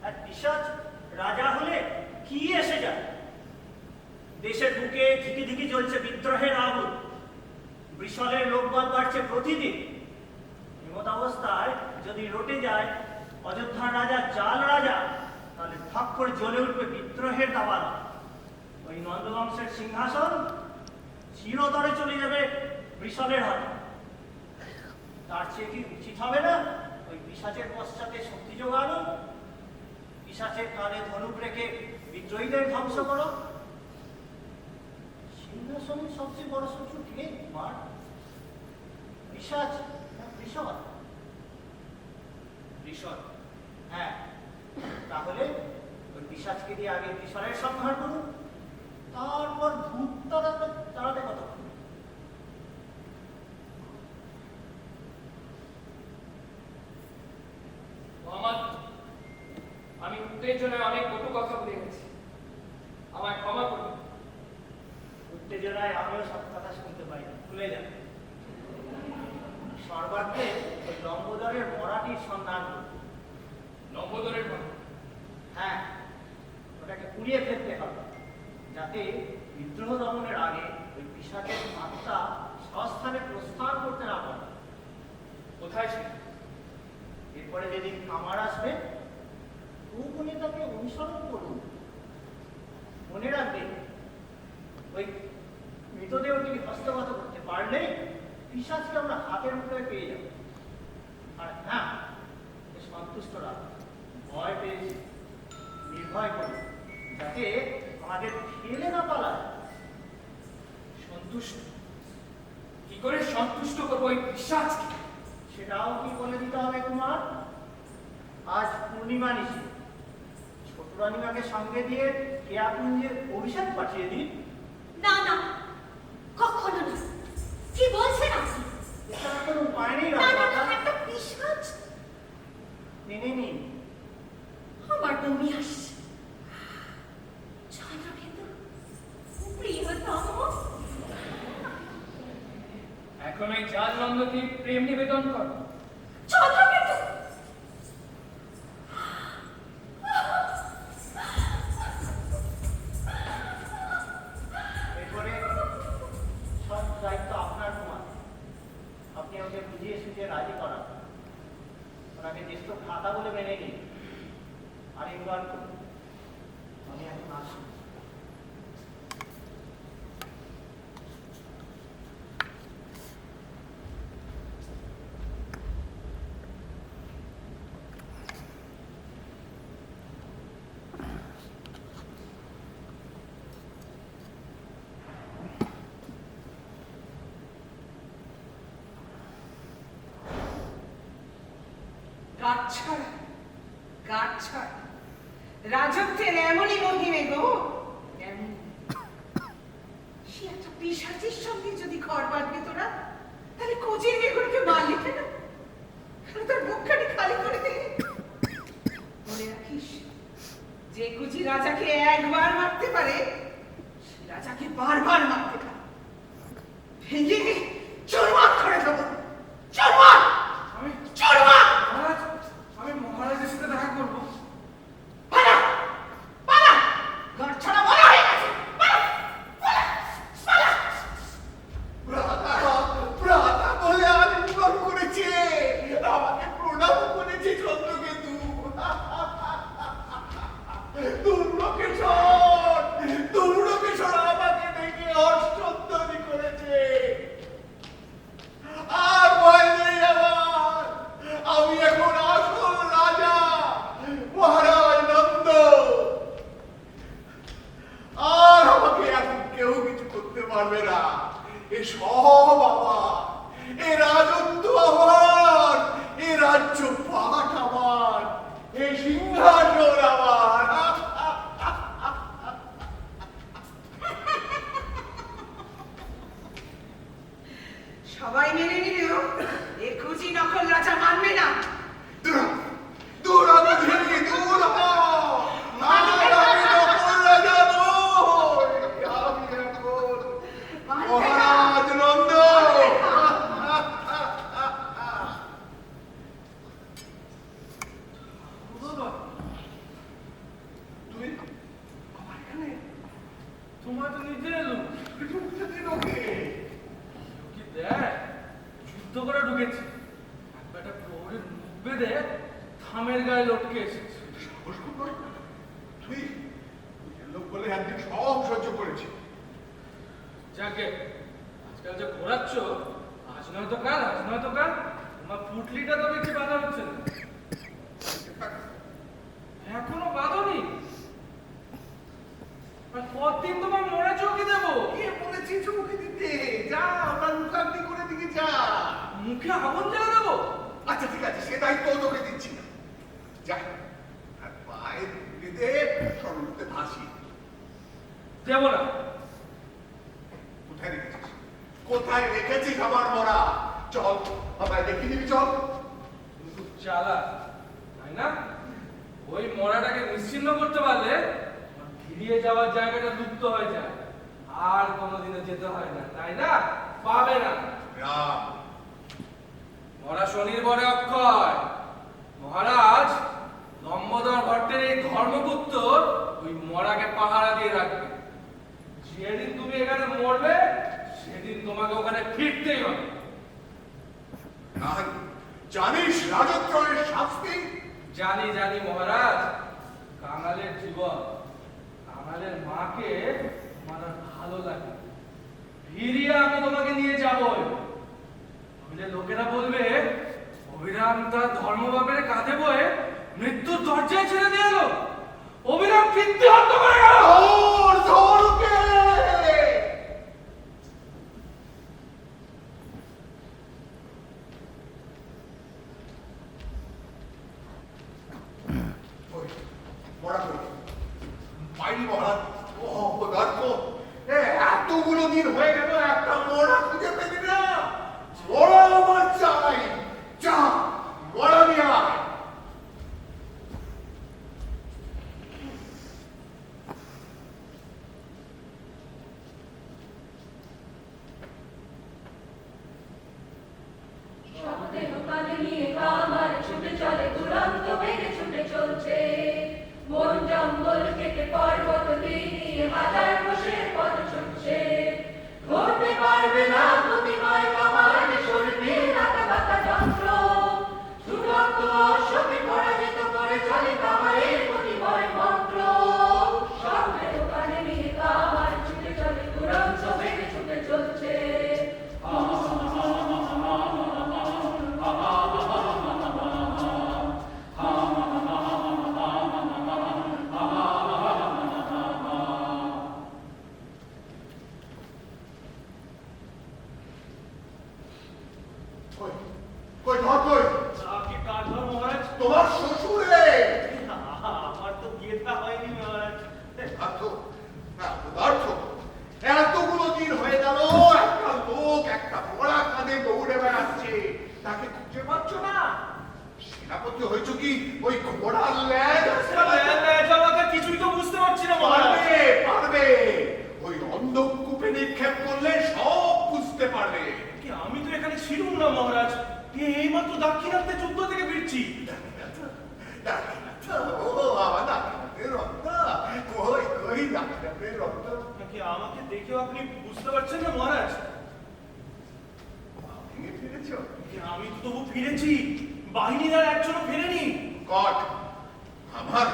আর পিশাচ রাজা হলে কি এসে যায়? দেশের বুকে ধিকি ধিকি জ্বলছে বিদ্রোহের আগুন, বৃষলের লোকবল বাড়ছে প্রতিদিন। এমত অবস্থায় যদি রটে যায় অযোধ্যার রাজা জাল রাজা, তাহলে ধাপ করে জ্বলে উঠবে বিদ্রোহের দাবানল। ওই নন্দবংশের সিংহাসন চিরতরে চলে যাবে বৃষলের হাতে। তার চেয়ে কি উচিত হবে না ওই পিশাচের পশ্চাতে শক্তি যোগানো, পিশাচের কানে ধনুক রেখে বিদ্রোহীদের ধ্বংস করো? সিংহাসনের সবচেয়ে বড় শত্রু কে কুমার? পিশাচ না বৃষল? বৃষল। হ্যাঁ, তাহলে ওই পিশাচকে দিয়ে আগে বৃষলের সংহার করুন, তারপর ভূত তাড়াতে কতক্ষণ? মহামাত্য, আমি উত্তেজনায় অনেক কটু কথা বলে গেছি, আমায় ক্ষমা করুন। উত্তেজনায় আমিও সব কথা শুনতে পাই না, ভুলে যান। সর্বাগ্রে ওই লম্বোদরের মরাটির সন্ধান করুন। লম্বোদরের মা? হ্যাঁ, ওটাকে পুড়িয়ে ফেলতে হবে, যাতে বিদ্রোহ দমনের আগে ওই পিশাচের আত্মা স্বস্থানে প্রস্থান করতে না পারে। কোথায় সে? এরপরে যেদিন কামার আসবে, গোপনে তাকে অনুসরণ করুন। মনে রাখবেন, ওই মৃতদেহটি হস্তগত করতে পারলেই পিশাচকে আমরা হাতের মুঠোয় পেয়ে যাব। আর হ্যাঁ, সন্তুষ্ট রাখুন, ভয় পেয়েছি, নির্ভয় করুন, যাতে আমাদের ফেলে না পালায়। সন্তুষ্ট? কি করে সন্তুষ্ট করবো ওই পিশাচকে? সেটাও কি বলে দিতে হবে কুমার? আজ পূর্ণিমা নিশি, ছোট রানীমাকে সঙ্গে দিয়ে কেয়াকুঞ্জে অভিষেক পাঠিয়ে দিন। না না, কখনো না। কি বলছেন আপনি? এছাড়া কোনো উপায় নেই না না না, রাজমাতা। একটা পিশাচ। মেনে নিন। আমার বমি আসছে। চন্দ্রকেতু, প্রিয়তম। এখন ওই জাল নন্দকে প্রেম নিবেদন কর। চন্দ্রকেতু! এরপরে সব দায়িত্ব আপনার কুমার। আপনি ওকে বুঝিয়ে সুঝিয়ে রাজি করান, ওনাকে জ্যেষ্ঠ ভ্রাতা বলে মেনে নিন, আলিঙ্গন করুন। আমি এখন আসি। গাছছাড়া, গাছছাড়া, রাজত্বের এমনই মহিমে গো, এমন। সে একটা পিশাচের সঙ্গে যদি ঘর বাঁধবে তোরা, তাহলে কোচের মেয়েগুলো সবাই মেনে নিলেও এ কুচি নকল রাজা মানবে না। দূর দূর আমি ঘিরি দূর হ আমি নকল রাজা নই আমি এখন মহারাজ নন্দ বাবা, তুমি আমার এখানে? তোমার তো নিতে এলো। ঢুকতে দিল কে? কি দেখ, যুদ্ধ করে ঢুকেছে। একটা প্রহরীর মুখ বেঁধে থামের গায়ে লটকে এসেছে। সাহস খুব নয়। তুই নিজের লোক বলে একদিন সব সহ্য করেছি। যাকে আজকাল যে ঘোরাচ্ছ, আজ নয়তো কাল, আজ নয়তো কাল, তোমার পুটলিটা তো দেখছি বাঁধা হচ্ছে না। এখনো বাঁধনি? আর কতদিন তোমার মনে চৌকি দেবো? কে বলেছি চৌকি দিতে? যা ওনার মুখাগ্নি করে দিকে যা। মুখে আগুন জ্বালা দেবো? আচ্ছা ঠিক আছে, সে দায়িত্ব তোকে দিচ্ছি না। যা আর পায়ে বেঁধে সরলতে ভাসি। দেবো না। কোথায় রেখেছিস? কোথায় রেখেছিস আমার মরা? চল আমায় দেখে নিবি, চল। তুমি খুব চালাক, তাই না? ওই মরাটাকে নিশ্চিহ্ন করতে পারলে আমার ফিরিয়ে যাওয়ার জায়গাটা লুপ্ত হয়ে যায়, আর কোনোদিনও যেতে হয় না, তাই না? পাবে না। রাম মরা শনির বরে অক্ষয়। মহারাজ লম্বোদর ভট্টের এই ধর্মপুত্র ওই মরাকে পাহারা দিয়ে রাখবে। যেদিন তুমি এখানে মরবে সেদিন তোমাকে ওখানে ফিরতেই হবে। আর জানিস রাজত্বের শাস্তি? জানি জানি মহারাজ, কাঙালের জীবন, কাঙালের মাকে আমার আর ভালো লাগে। ফিরিয়ে আমি তোমাকে নিয়ে যাবই। নইলে লোকেরা বলবে অভিরাম তার ধর্মবাপের কাঁধে বয়ে মৃত্যুর দরজায় ছেড়ে দিয়ে এলো। অভিরাম কীর্তি হত্যা করে গেল। ধর ধর ওকে! ওই, মরা কই? পাইনি মহারাজ। ও পদার্থ, এতগুলো দিন হয়ে গেল একটা মরা খুঁজে পেলি না। মরা আমার চাই। যা মরা নিয়ে আয়। শব্দে দোকানে নিয়ে কামার ছুটে চলে দুরন্ত বেগে ছুটে চলছে বন জঙ্গল কেটে পর্বত দিয়ে হাজার বসের পথ ছুটছে ধরতে পারবে না গতিময় কামার শরীরে রাতা বাতা যন্ত্র ছুটন্ত অশ্বকে পরাজিত করে চলে কামারের গতিময় মন্ত্র শব্দে দোকানে নিয়ে কামার ছুটে চলে দুরন্ত বেগে ছুটে চলছে কই কই ধর কই? আপনি কার ধর মহারাজ? তোমার শ্বশুর রে। আমার তো বিয়েটা হয়নি মহারাজ। এতগুলো দিন হয়ে গেল একটা লোক একটা ঘোড়া কাঁধে দৌড়ে বেড়াচ্ছে, তাকে খুঁজে পাচ্ছ না? সেনাপতি হয়েছ কি ওই ঘোড়ার ল্যাজ? কিছুই তো বুঝতে পারছি না মহারাজ। পারবে পারবে, ওই অন্ধকূপে নিক্ষেপ করলে সব বুঝতে পারবে। কি আমি তো এখানে ছিলুম না মহারাজ। এইমাত্র দাক্ষিণাত্যে যুদ্ধ থেকে ফিরছি। ও আমার দাক্ষিণাত্যের রক্ত, কই কই দাক্ষিণাত্যের রক্ত? কি আমাকে দেখেও আপনি বুঝতে পারছেন না মহারাজ? ভেঙে ফিরেছ? কি আমি তো তবু ফিরেছি, বাহিনীর আর একজনও ফেরেনি। কট, আমার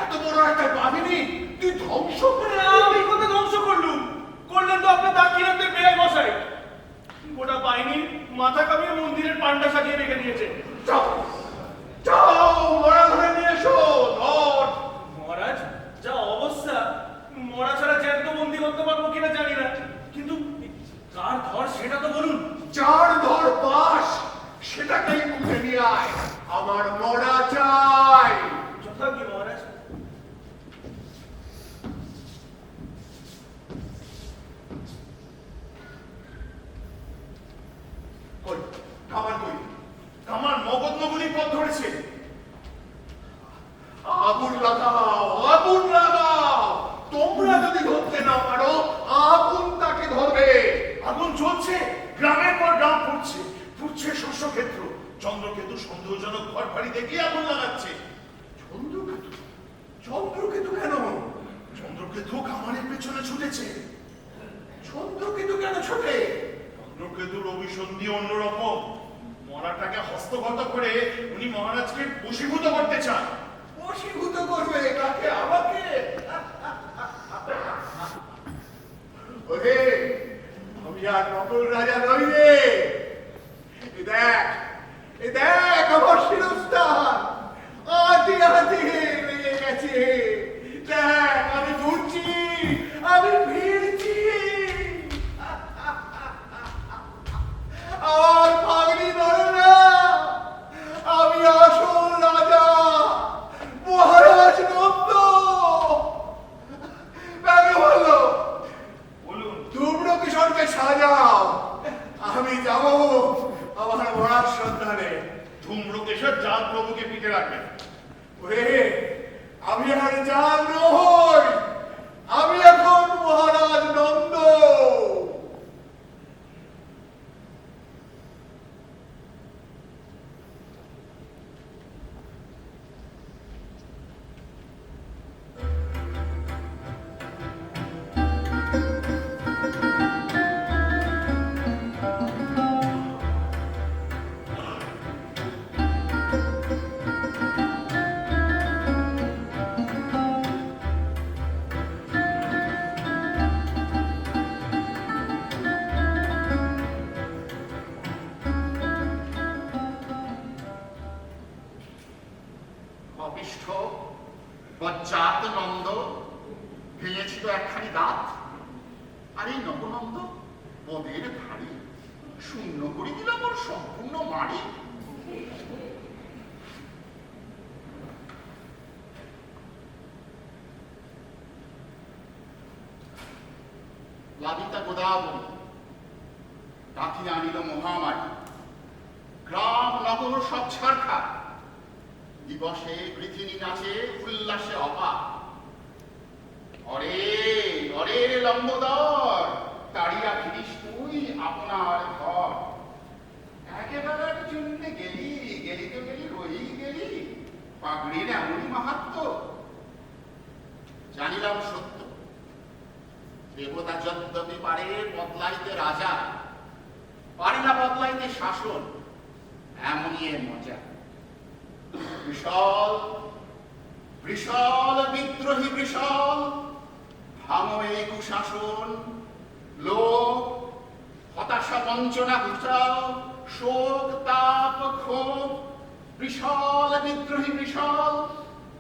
এত বড় একটা বাহিনী তুই ধ্বংস করে আমি কোথায় ধ্বংস করলুম? করলেন তো আপনার দাক্ষিণাত্যের বেয়াই মশাই। গোটা বাহিনীর মাথা কামিয়ে মন্দিরের পান্ডা সাজিয়ে রেখে দিয়েছে। যাও যাও মরা ধরে নিয়ে এসো। ধর। মহারাজ যা অবস্থা, মরা ছাড়া জ্যান্ত বন্দি করতে পারবো কিনা জানি না, কিন্তু কার ধর সেটা তো বলুন। চার ধর পাশ সেটাকেই খুঁজে নিয়ে আয়, আমার মরা চাই। যথাজ্ঞা মহারাজ। চন্দ্রকেতু সন্দেহজনক ঘর বাড়ি দেখে আগুন লাগাচ্ছে। চন্দ্রকেতু? চন্দ্রকেতু কেন? চন্দ্রকেতু কামানের পেছনে ছুটেছে। চন্দ্রকেতু কেন ছোটে? চন্দ্রকেতুর অভিসন্ধি অন্যরকম। মরাটাকে হস্তগত করে উনি মহারাজকে বশীভূত করতে চান। বশীভূত করবে কাকে? আমাকে? ওরে, আমি আর নকল রাজা নই রে। এই দেখ আমার শিরস্থান আদি লেগে গেছে। দেখ আমি ঘুরছি, আমি ফিরছি। আমার পাগড়ি নড়ে না। আমি আসল রাজা, মহারাজ নন্দ। ব্যাগে বললো, বলুন। তোমরা কিশোরকে সাজাও, আমি যাব আমার মরার সন্ধানে। ধূম্রকেশর জাল প্রভুকে পিঠে রাখবেন। ওরে, আমি আর জাল নই, আমি এখন মহারাজ নন্দ। অপিষ্ঠ বজ্জাত নন্দ ভেঙেছিল একখানি দাঁত, আর এই নবনন্দ পদের ভারী শূন্য করে দিলাম ওর সম্পূর্ণ মারি। লাবিতা গোদাবরী ডাকি আনিল মহামারী, গ্রাম নগর সব ছাড়খা, দিবসে পৃথিবী নাচে উল্লাসে অপা। অরে অরে লম্বোদর, তাড়িয়া ফিরিস তুই আপনার ঘর। একেবারে জন্য গেলি গেলি তো গেলি রই গেলি, পাগড়ির এমনই মাহাত্ম। জানিলাম সত্য, দেবতা যদ্যপি পারে বদলাইতে রাজা, পারে না বদলাইতে শাসন, এমনই এ মজা। বৃষল বৃষল বিদ্রোহী বৃষল, ভাঙো এই কুশাসন। লোক হতাশা বঞ্চনা ঘুচাও, শোক তাপ ক্ষোভ। বৃষল বিদ্রোহী বৃষল,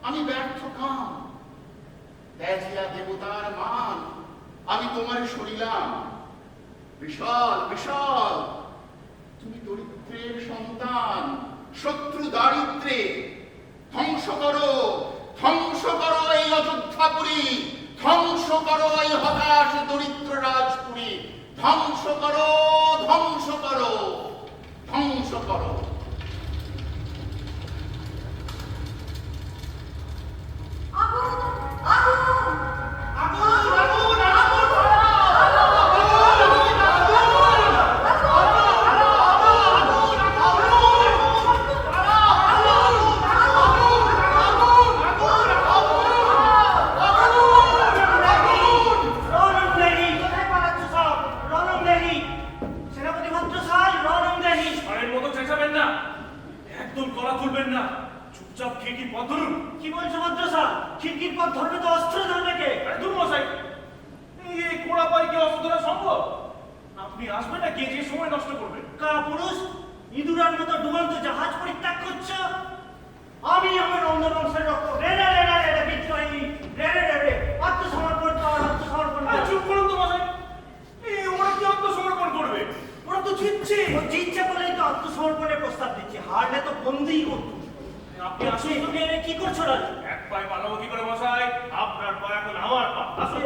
আমি ব্যর্থ কাম। ত্যাজিয়া দেবতার মান, আমি তোমারে সরিলাম। বৃষল বৃষল, তুমি দরিদ্রের সন্তান, শত্রু দারিদ্রে। ধ্বংস করো এই অযোধ্যাপুরী, ধ্বংস করো এই হতাশ দরিদ্র রাজপুরী। ধ্বংস করো ধ্বংস করো ধ্বংস করো। আগুন আগুন আগুন আগুন চুপচাপ খিড়কির পথ ধরুন। কি বলছো ভদ্রসা? খিড়কির পথ ধরবে তো অস্ত্র ধরবে কে? ধরুন মশাই, এই কোড়া পাই কি অস্ত্র ধরা সম্ভব? আপনি আসবেন না গিয়ে যে সময় নষ্ট করবেন। কাপুরুষ, ইঁদুরের মতো ডুবন্ত জাহাজ পরিত্যাগ করছো। আমি আমার অন্ধবংশের রক্ত রে রে রে রে রে বিদ্রোহী রে রে রে রে আত্মসমর্পণ কর, আত্মসমর্পণ কর। চুপ করুন তো মশাই, এই ওরা কি আত্মসমর্পণ করবে? ওরা তো জিতছে। ও জিতছে বলেই তো আত্মসমর্পণের প্রস্তাব দিচ্ছে, হারলে তো বন্দিই করতো। আপনি আসুন তো। কি করছো রাজা? এক পায়ে পালাবো কি করে মশাই? আপনার পা এখন আমার পা। আসুন।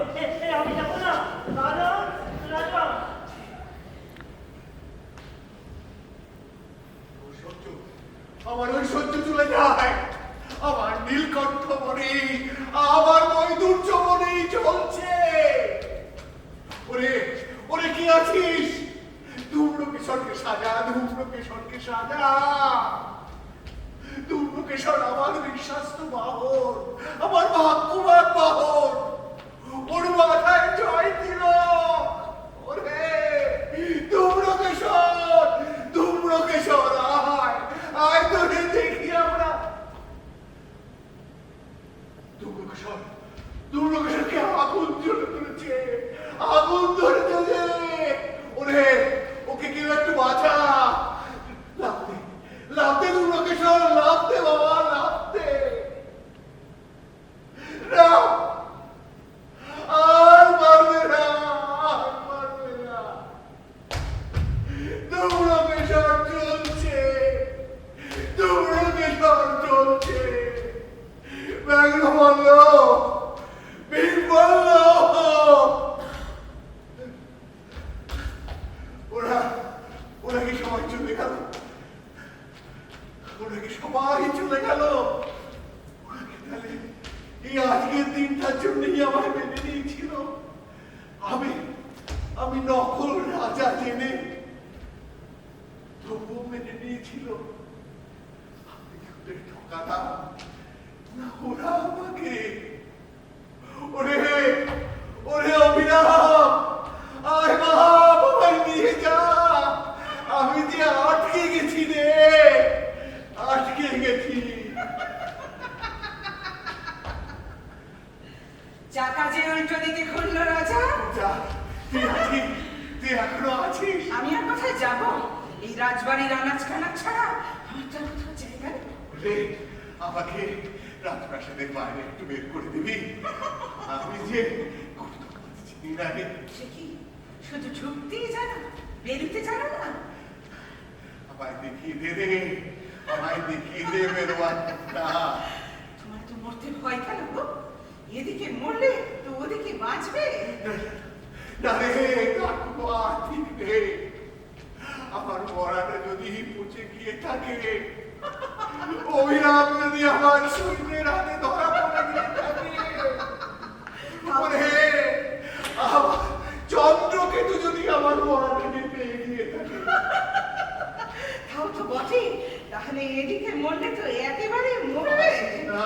আমি যাবো না রাজা, রাজা। আমার ওই সহ্য চলে যায়, আমার নীলকণ্ঠ মনে, আমার বৈদুর্য মনেই চলছে। ওরে ওরে কি আছিস? ধূম্রকেশরকে সাজা, ধূম্রকেশরকে সাজা। ধূম্রকেশর আমার বিশ্বাস্ত বাহন, আমার ভাগ্যবান বাহন। ওর মাথায় জয় দিল। ওরে ধূম্রকেশর, ধূম্রকেশর আয়, আয় তোরে দেখি আমরা। ধূম্রকেশর, ধূম্রকেশরকে আগুন জ্বলে তুলেছে, আগুন ধরে চলে। ওরে ওকে কেউ একটু বাঁচা। লাফতে লাফতে ধূম্রকেশর, লাফতে বাবা, লাফতে। না আর মারবে না, আর মারবে না। ধূম্রকেশর চলছে, ধূম্রকেশর চলছে। ব্যাঘ্র বলল, ভীম বলল, ওরা ওরা কি সবাই চলে গেল? ওরা কি সবাই চলে গেল? ওরা কি তাহলে এই আজকের দিনটার জন্যই আমায় মেনে নিয়েছিল? আমি নকল রাজা জেনে তবুও মেনে নিয়েছিল। আমি কি ওদের ঠকালাম না ওরা আমাকে? ওরে ওরে অভিরাম, আয় মা, আমায় নিয়ে যা। আমি যে আটকে গেছি রে, আটকে গেছি। চাকা যে উল্টো দিকে ঘুরল রাজা। যা, তুই আছিস, তুই এখনো আছিস। আমি আর কোথায় যাব? এই রাজবাড়ির আনাজ কানাজ ছাড়া আমার তো আর কোথাও জায়গা নেই। রে আমাকে রাজপ্রাসাদের বাইরে একটু বের করে দিবি? আমি যে কোথাও পাচ্ছি না রে। সে কি শুধু ঢুকতেই জানো, বেরোতে জানো না? আমায় দেখিয়ে দে রে, আমায় দেখিয়ে দে বেরোয়ার না। তোমার তো মরতে ভয় কেন গো? এদিকে মরলে তো ওদিকে বাঁচবে। না রে, কাকু আর ঠিক নেই। আমার মরাটা যদি পচে গিয়ে থাকে, অভিরাম যদি আমার সৈন্যের হাতে ধরা পড়ে গিয়ে থাকে, ওরে আমার চন্দ্রকেতু যদি আমার মরাটাকে পেয়ে গিয়ে থাকে। তাও তো বটে, তাহলে এদিকে মরলে তো একেবারে মরবে। না,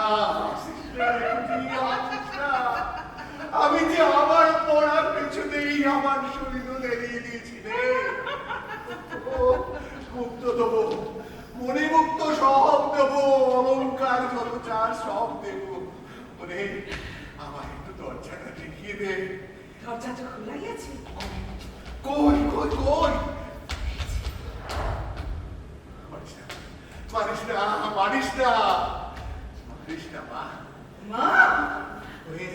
আসিস না, তুই আসিস না। আমি যে আমার পড়ার পেছনেই আমার শরীর এড়িয়ে দিয়েছি রে। ও, মুক্ত দেবো, মণিমুক্ত সব দেবো, অলঙ্কার যত চার সব দেবো। ওরে আমায় একটু দরজাটা দেখিয়ে দে। দরজা তো খোলাই আছে। কই কই কই? মারিস না, মারিস না, মারিস না মা। মা, ওরে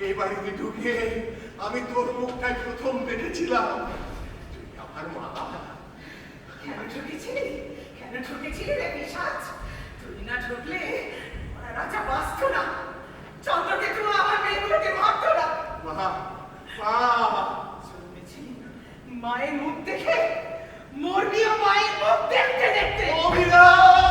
এই বাড়িতে ঢুকে আমি তোর মুখটাই প্রথম দেখেছিলাম। তুই আমার মা। কেন ঢুকেছিলি? কেন ঢুকেছিলি রে পিশাচ? তুই না ঢুকলে ওরা রাজা বাঁচত না, চন্দ্রকেতু আমার মেয়েগুলোকে মারত না। মা, মা, জন্মেছিলি মায়ের মুখ দেখে, মরবিও মায়ের মুখ দেখতে দেখতে। অভিরাম!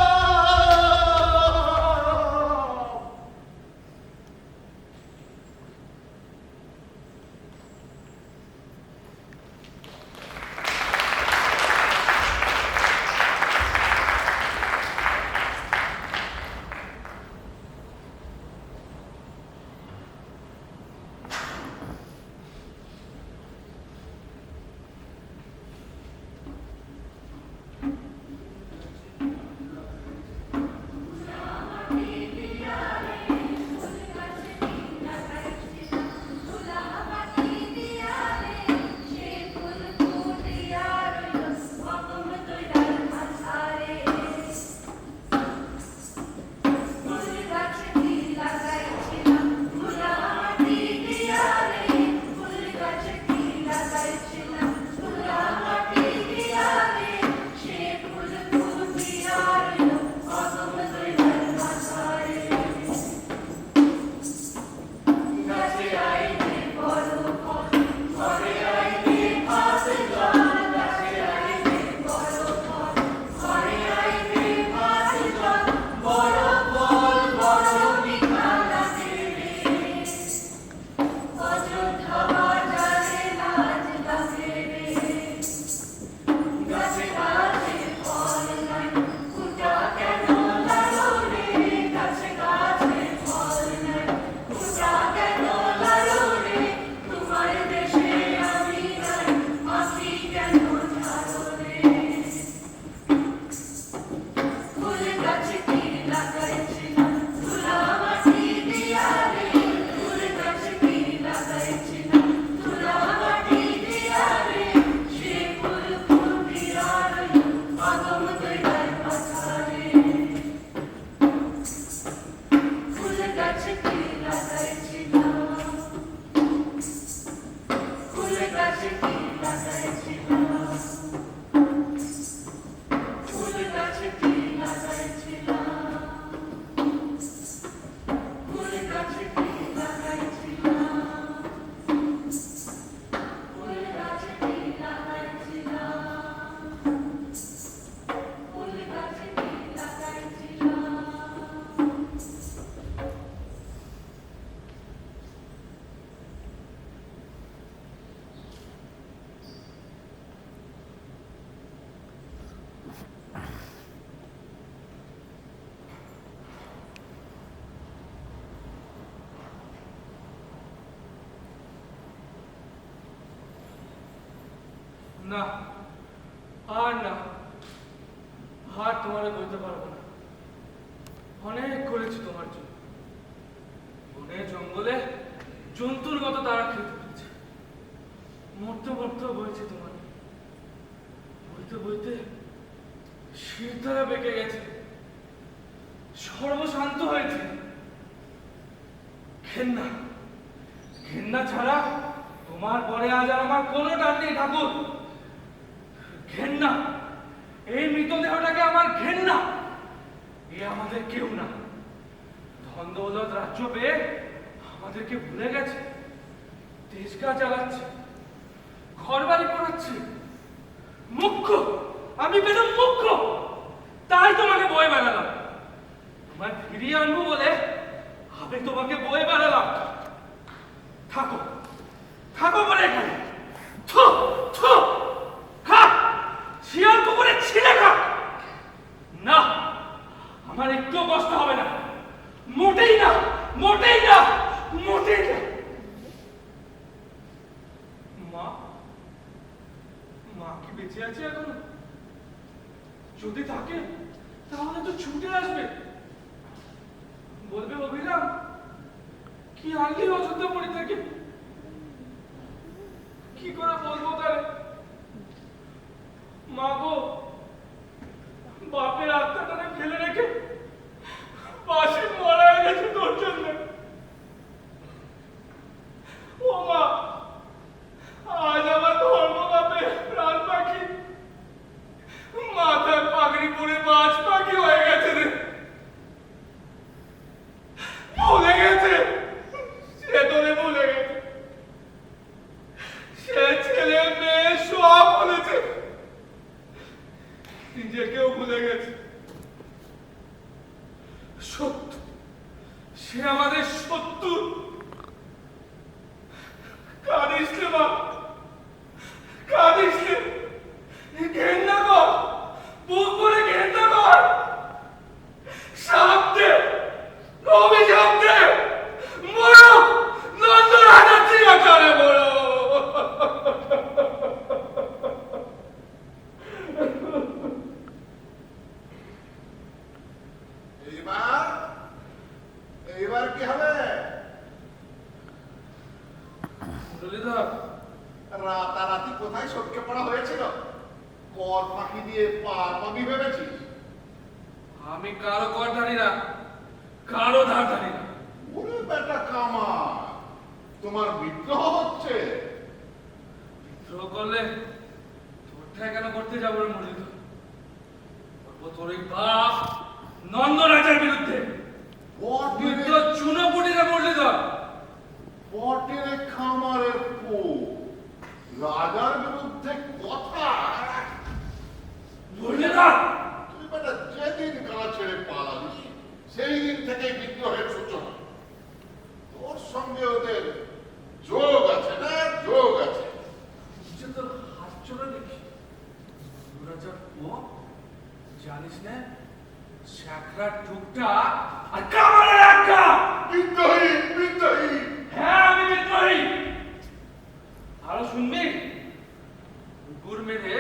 না, আর না, আর তোমারে বলতে পারবো না। অনেক করেছি তোমার জন্য। বনে জঙ্গলে জন্তুর মতো তারা খেতে পেরেছে। মরতে মরতেও বলছে তোমার। বইতে বইতে শির দ্বারা বেঁকে গেছে, সর্বশান্ত হয়েছে। ঘেন্না, ঘেন্না ছাড়া তোমার পরে আজ আর আমার কোনো টান নেই ঠাকুর। ঘেন্না, এই মৃতদেহটাকে আমার ঘেন্না। এ আমাদের কেউ না। ধন দৌলত রাজ্য পেয়ে আমাদেরকে ভুলে গেছে, দেশকা চালাচ্ছে, ঘর বাড়ি করাচ্ছে। মুখ্য, আমি বেদম মুখ্য, তাই তোমাকে বয়ে বেড়ালাম। তোমায় ফিরিয়ে আনবো বলে আমি তোমাকে বয়ে বেড়ালাম। থাকো, থাকো বলে এখানে। থু, থু, খা, শিয়াল পুকুরে ছিলে খা। না, আমার একটু কষ্ট হবে না, মোটেই না, মোটেই না, মোটেই না। মা, মা কি বেঁচে আছে এখনো? যদি থাকে তাহলে তো ছুটে আসবে, বলবে অভিরাম কি আনলি অযোধ্যা পড়ে থাকে। কি করে বলবো তারে? মা গো, বাপের আত্মাটাকে ফেলে রেখে পাশে মরা গেছে তোর জন্য। ও মা, আজ আমার ধর্ম বাপের প্রাণ পাখি মাথায় পাগড়ি পরে বাজ পাখি হয়ে গেছে রে। ভুলে গেছে, সে তোরে ভুলে গেছে। সে ছেলে মেয়ে সব ভুলেছে, নিজেকেও ভুলে গেছে। শত্রু, সে আমাদের শত্রু। কাঁদিস রে মা, কাঁদিস রে। ঘেন্না কর, বুক করে ঘেন্না কর। শাপ দে, অভিশাপ দে, মরো, নন্দ রাজা চিরকালে মরো। এইবার এইবার কি হবে? মুরলীধর, রাতারাতি কোথায় সটকে পড়া হয়েছিল? কর পাখি দিয়ে পার পাবি ভেবেছিস? আমি কারো কর জানি না, কারো ধার জানি না। ওরে বেটা কামার, তোমার বিদ্রোহ হচ্ছে। বিদ্রোহ করলে তোরটা কেন করতে যাবো রে মুরলীধর? করবো তোর এই বাপ নন্দ রাজার বিরুদ্ধে। যুদ্ধ চুনোপুটিতে মুরলীধর। পটের খামারের পো রাজার বিরুদ্ধে কথা? মুরলীধর, তুই বেটা যেদিন গা ছেড়ে পালাবি সেই দিন থেকে বিদ্রোহের সূচনা। তোর সঙ্গে ওদের যোগ আছে না? যোগ আছে। যে তোর হাত চলে দেখি রাজার পো, জানিস না শ্যাকরা টুকটা আর কামারের একটা। বিদ্রোহী, বিদ্রোহী। হ্যাঁ, আমি বিদ্রোহী। আরো শুনবি? কুকুর মেরে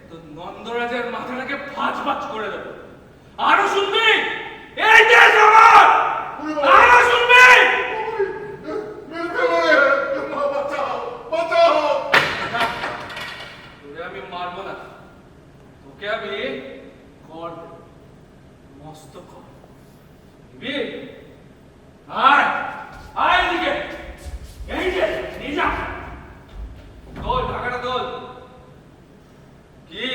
তোর নন্দরাজের মাথাটাকে ভাঁজ ভাঁজ করে দেবো। আরো শুনবি? এই দেশ আমার। আরো শুনবি? বাঁচাও, বাঁচাও। তোরে আমি মারবো না, তোকে আমি কর দেব, মস্ত কর দিবি। আয়, আয় এদিকে, এই যে নিয়ে যা। দোল, ঢাকাটা দোল। কি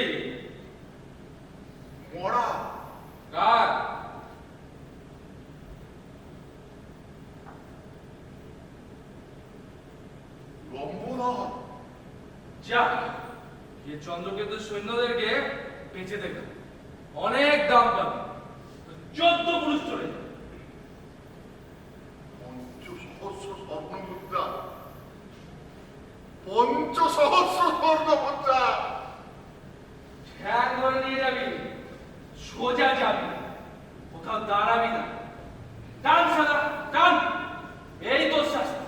মরা কার? লম্বধর। যা গিয়ে চন্দ্রকেতু সৈন্যদেরকে বেঁচে দেখো, অনেক দাম পাবে। 14 পুরুষ চলে যাবে। ৫০০ স্বর্ণমুদ্রা, ৫০০ স্বর্ণমুদ্রা। ঠ্যাং ধরে নিয়ে যাবি, সোজা যাবি, কোথাও দাঁড়াবি না। টান সাদা টান, এই তোর শাস্তি।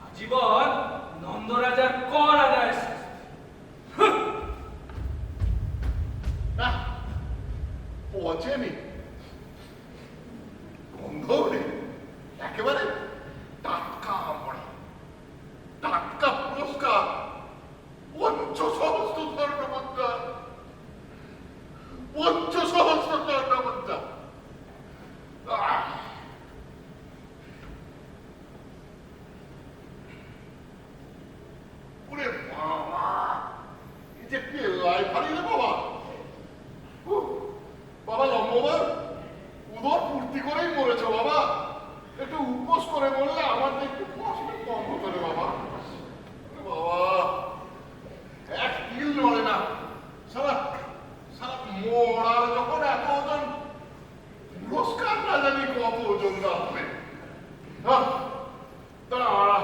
আজীবন নন্দরাজার কর আদায়ের শাস্তি। পচেনি, গন্ধও নেই, একেবারে টাটকা আমড়া, টাটকা পুরস্কার, পঞ্চসহস্র স্বর্ণমুদ্রা, ৫০০ স্বর্ণমুদ্রা। ওরে বাবা, এই যে পেল্লাই ভারী রে বাবা। উহ, বাবা লম্ববার উদর পূর্তি করেই মরেছ বাবা। একটু উপোস করে বললে আমার তো একটু কষ্ট কম হতো রে বাবা। বাবা এক তিল নড়ে না, সারা সারা মরার যখন এত ওজন, পুরস্কার না জানি কত ওজন রাখবে। দাঁড়া,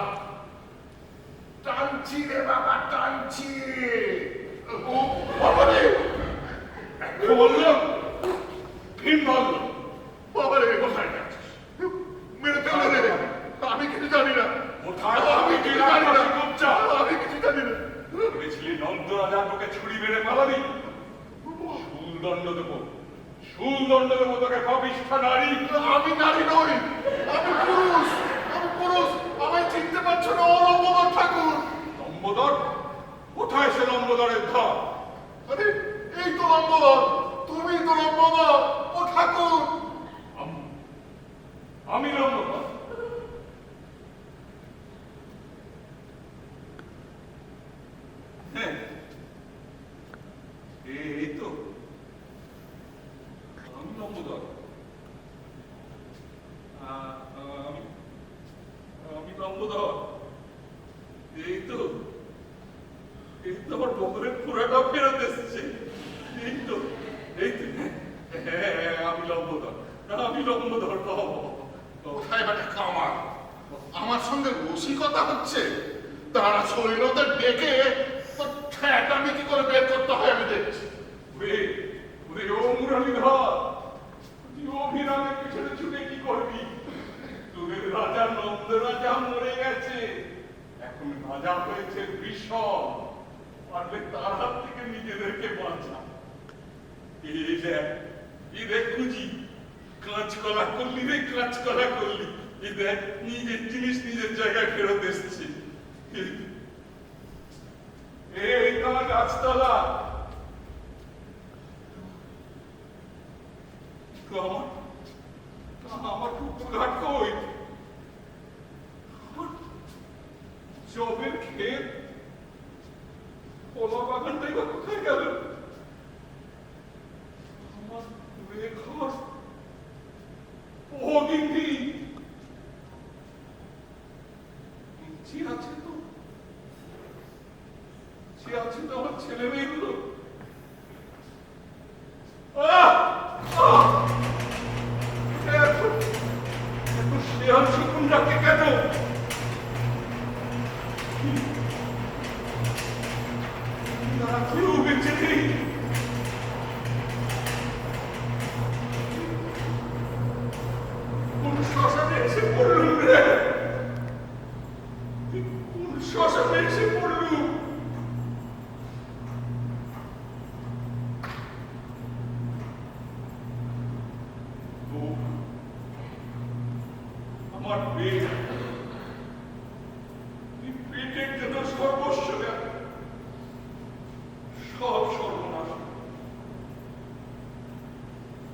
টানছি রে বাবা, টানছি। ও বাবা রে, বললাম ভিন বলল, বাবা রে কোথায় যাচ্ছিস? মেরে ফেলে রে, আমি কিছু জানি না, আমি কিছু জানি না, আমি কিছু জানি না। ভেবেছিলি নন্দ রাজা তোকে ছুরি মেরে পালাবি? শুলদণ্ড দেবো, শুলদণ্ড দেবো তোকে পাপিষ্ঠা নারী। আমি নারী নই, আমি পুরুষ, আমি পুরুষ। আমায় চিনতে পারছো না? ও লম্বদর ঠাকুর। লম্বদর? কোথায় সে লম্বদরের ঘর? আরে এই তো লম্বদর, তুমি তো লম্বদর, ও ঠাকুর। আমি লম্বদর? হ্যাঁ, এই তো আমি লম্বদর। আমি লম্বদর। এই তো আমার বগরের পুরাটা ফেরত এসছে। এই তো হ্যাঁ, আমি লম্বদর, আমি লম্বদর। কোথায় একটা কামার, আমার সঙ্গে রসিকতা হচ্ছে। তারা সৈন্যদের ডেকে তোর ঠ্যাটামি কি করে বের করতে হয় আমি দেখছি। ও মুরালিধর, তুই অভিরামের পিছনে ছুটে কি করবি? তোদের রাজা নন্দ রাজা মরে গেছে, এখন রাজা হয়েছে বিষম। পারলে তার হাত থেকে নিজেদেরকে বাঁচা। এই দেখ খুঁজি, কাঁচকলা করলি রে, কাঁচকলা করলি। এই দেখ নিজের জিনিস নিজের জায়গায় ফেরত এসছে। এই তোমার গাছতলা। আমার পুকুর ঘাট কই? জবের ক্ষেত, কলা বাগানটাই বা কোথায় গেল? আমার ঘর, ও গিন্নি আছে তো, সে আছে তো আমার ছেলে মেয়েগুলো। শেয়াল শকুনটাকে কেন? কেউ বেঁচে নেই। কোন শ্মশানে এসে পড়লুম রে, কোন শ্মশানে এসে পড়লুম। আমার পেট, পেটের জন্য সর্বস্ব গেল, সব সর্বনাশ।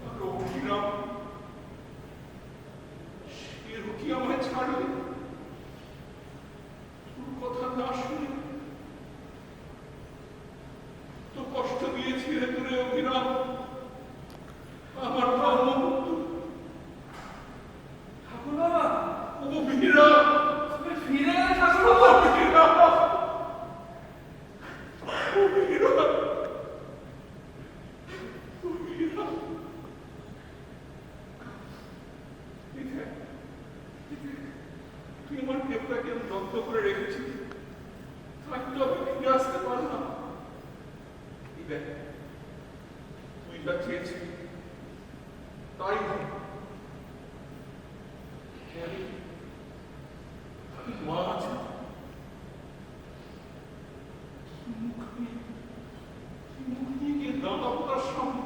আর অভিরাম সেও কি আমায় ছাড়বে? তোর কথা না শুনে তো কষ্ট দিয়েছি রে তোরে অভিরাম, আমার ধর্মবন্ধু। ঠাকুরবাবা, অভিরাম, তুমি ফিরে এলে ঠাকুরবাবা। অভিরাম, অভিরাম, অভিরাম। তুই আমার কেবলাকে যত্ন করে রেখেছিস, তাই তো আমি ফিরে আসতে পারলাম। দেখ, তুই যা চেয়েছিস তাই হবে। মা আছে, মুখ নিয়ে গিয়ে দাঁড়াবো তার সামনে।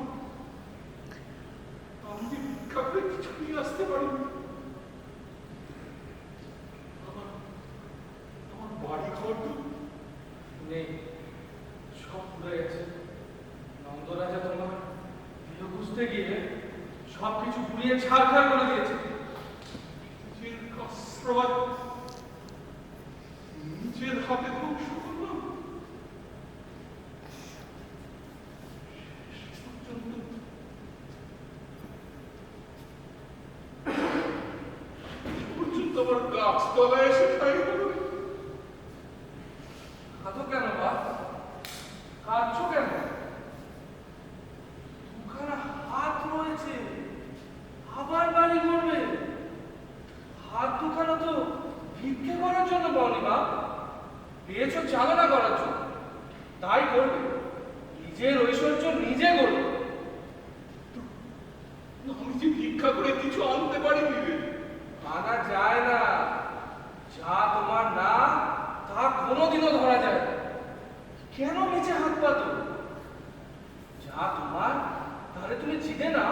খুঁজতে গিয়ে সবকিছু পুড়িয়ে ছাড়খাড় করে দিয়েছে। নিজের আশ্রয় নিজের হাতে ধ্বংস করলাম। পর্যন্ত আমার গাছতলায় এসে ঠাই হলো। কাঁদো কেন বা? কাঁদছো কেন? দুখানা হাত রয়েছে, আবার বাড়ি করবে। হাত দুখানা তো ভিক্ষে করার জন্য পাওনি বা, পেয়েছো চালনা করার জন্য। তাই করবে, নিজের ঐশ্বর্য নিজে করবে। আমি যে ভিক্ষা করে কিছু আনতে পারিনি রে। আনা যায় না। যা তোমার না তা কোনোদিনও ধরা যায় না। কেন নিচে হাত পাতো? যা তোমার তাহলে তুমি জিতে না।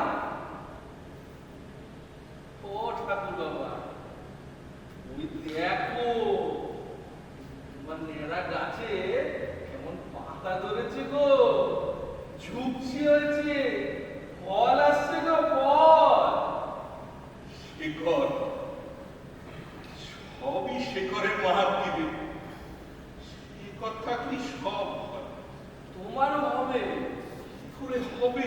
ও ঠাকুর বাবা, ওই দেখো তোমার নেড়া গাছে কেমন পাতা ধরেছে গো, ঝুপসি হয়েছে, ফল আসছে গো, ফল। শেখর, সবই শেখরের মাহাত দিবে। শেখর থাকলে সব হয়। তোমারও হবে। কি করে হবে?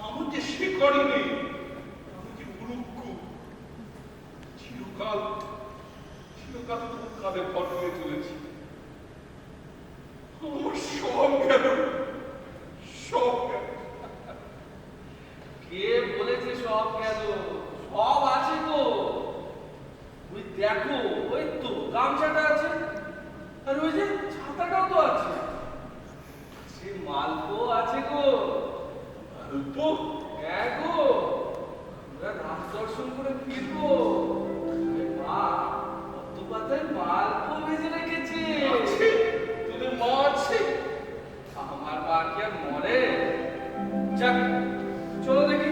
আমার যে শেখরই নেই, আমি যে উড়ুক্কু। চিরকাল চিরকাল তোর কাঁধে ভর হয়ে চলেছি। আমার সব গেল, সব গেল। কে বলেছে সব গেল? সব আছে তো। ওই দেখো, ওই তো গামছাটা আছে, আর ওই যে ছাতাটাও তো আছে। সে মালপো আছে গো। অল্প হ্যাঁ গো, আমরা রাজ দর্শন করে ফিরবো। আরে মা কত পাতায় মালপো ভেজে রেখেছে। আছে, তোদের মা আছে। আমার মা কি আর মরে? যাক, চলো দেখি,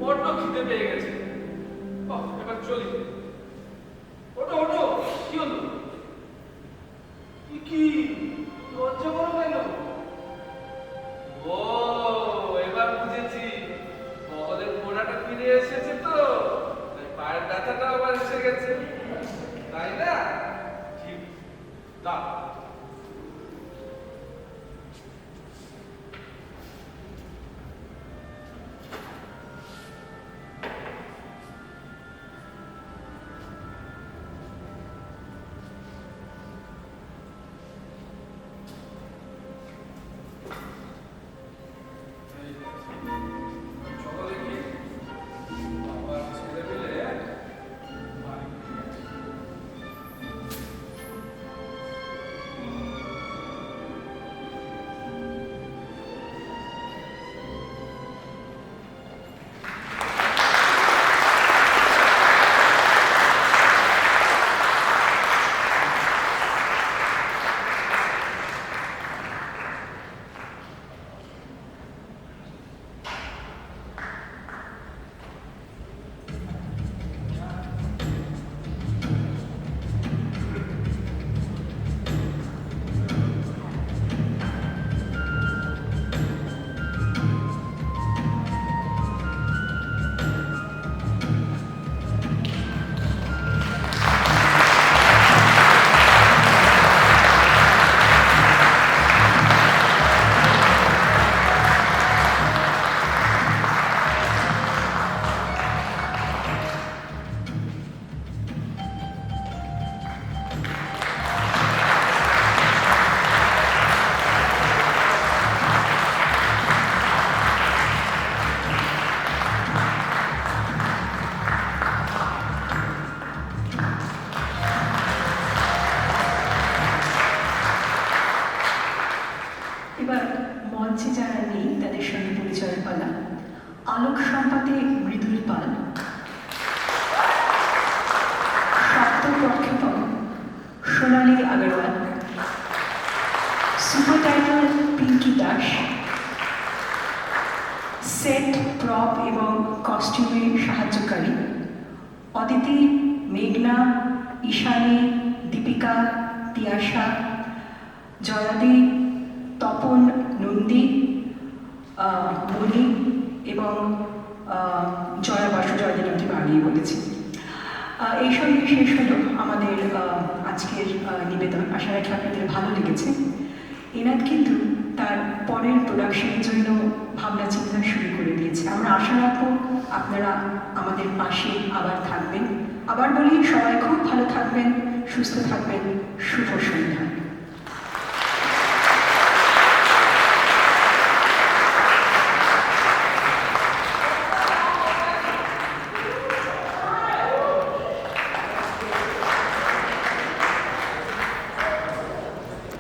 বড্ড খিদে পেয়ে গেছে। এবার চলি। ওটো ওটো, কি হলো? কি লজ্জা করো কেন? ও, এবার বুঝেছি, বগলের গোড়াটা ফিরে এসেছে তো, তাই পায়ের ব্যথাটা আবার এসে গেছে, তাই না? ঠিক, দাও। চলো দেখি, আবার ছেলে মিলে বাড়ি ফিরে যাই। এবার মঞ্চে যারা নেই তাদের সঙ্গে পরিচয়ের পালা। আলোক সম্পাদে মৃদুল পাল, শব্দ প্রক্ষেপণ Sonali Agarwal, super title Pinki Das, set prop এবং কস্টিউমে সাহায্যকারী অদিতি, মেঘনা, ঈশানী, দীপিকা, তিয়াশা, জয়াদি, তপন, নন্দী, বনি এবং জয়া বাসু জয়দিনাটি বাড়িয়ে বলেছি। এই সঙ্গে শেষ হলো আমাদের আজকের নিবেদন। আশা রাখি আপনাদের ভালো লেগেছে। এনাদ কিন্তু তার পরের প্রোডাকশনের জন্য ভাবনা চিন্তা শুরু করে দিয়েছে। আমরা আশা রাখবো আপনারা আমাদের পাশে আবার থাকবেন। আবার বলি, সবাই খুব ভালো থাকবেন, সুস্থ থাকবেন। শুভ সন্ধ্যা।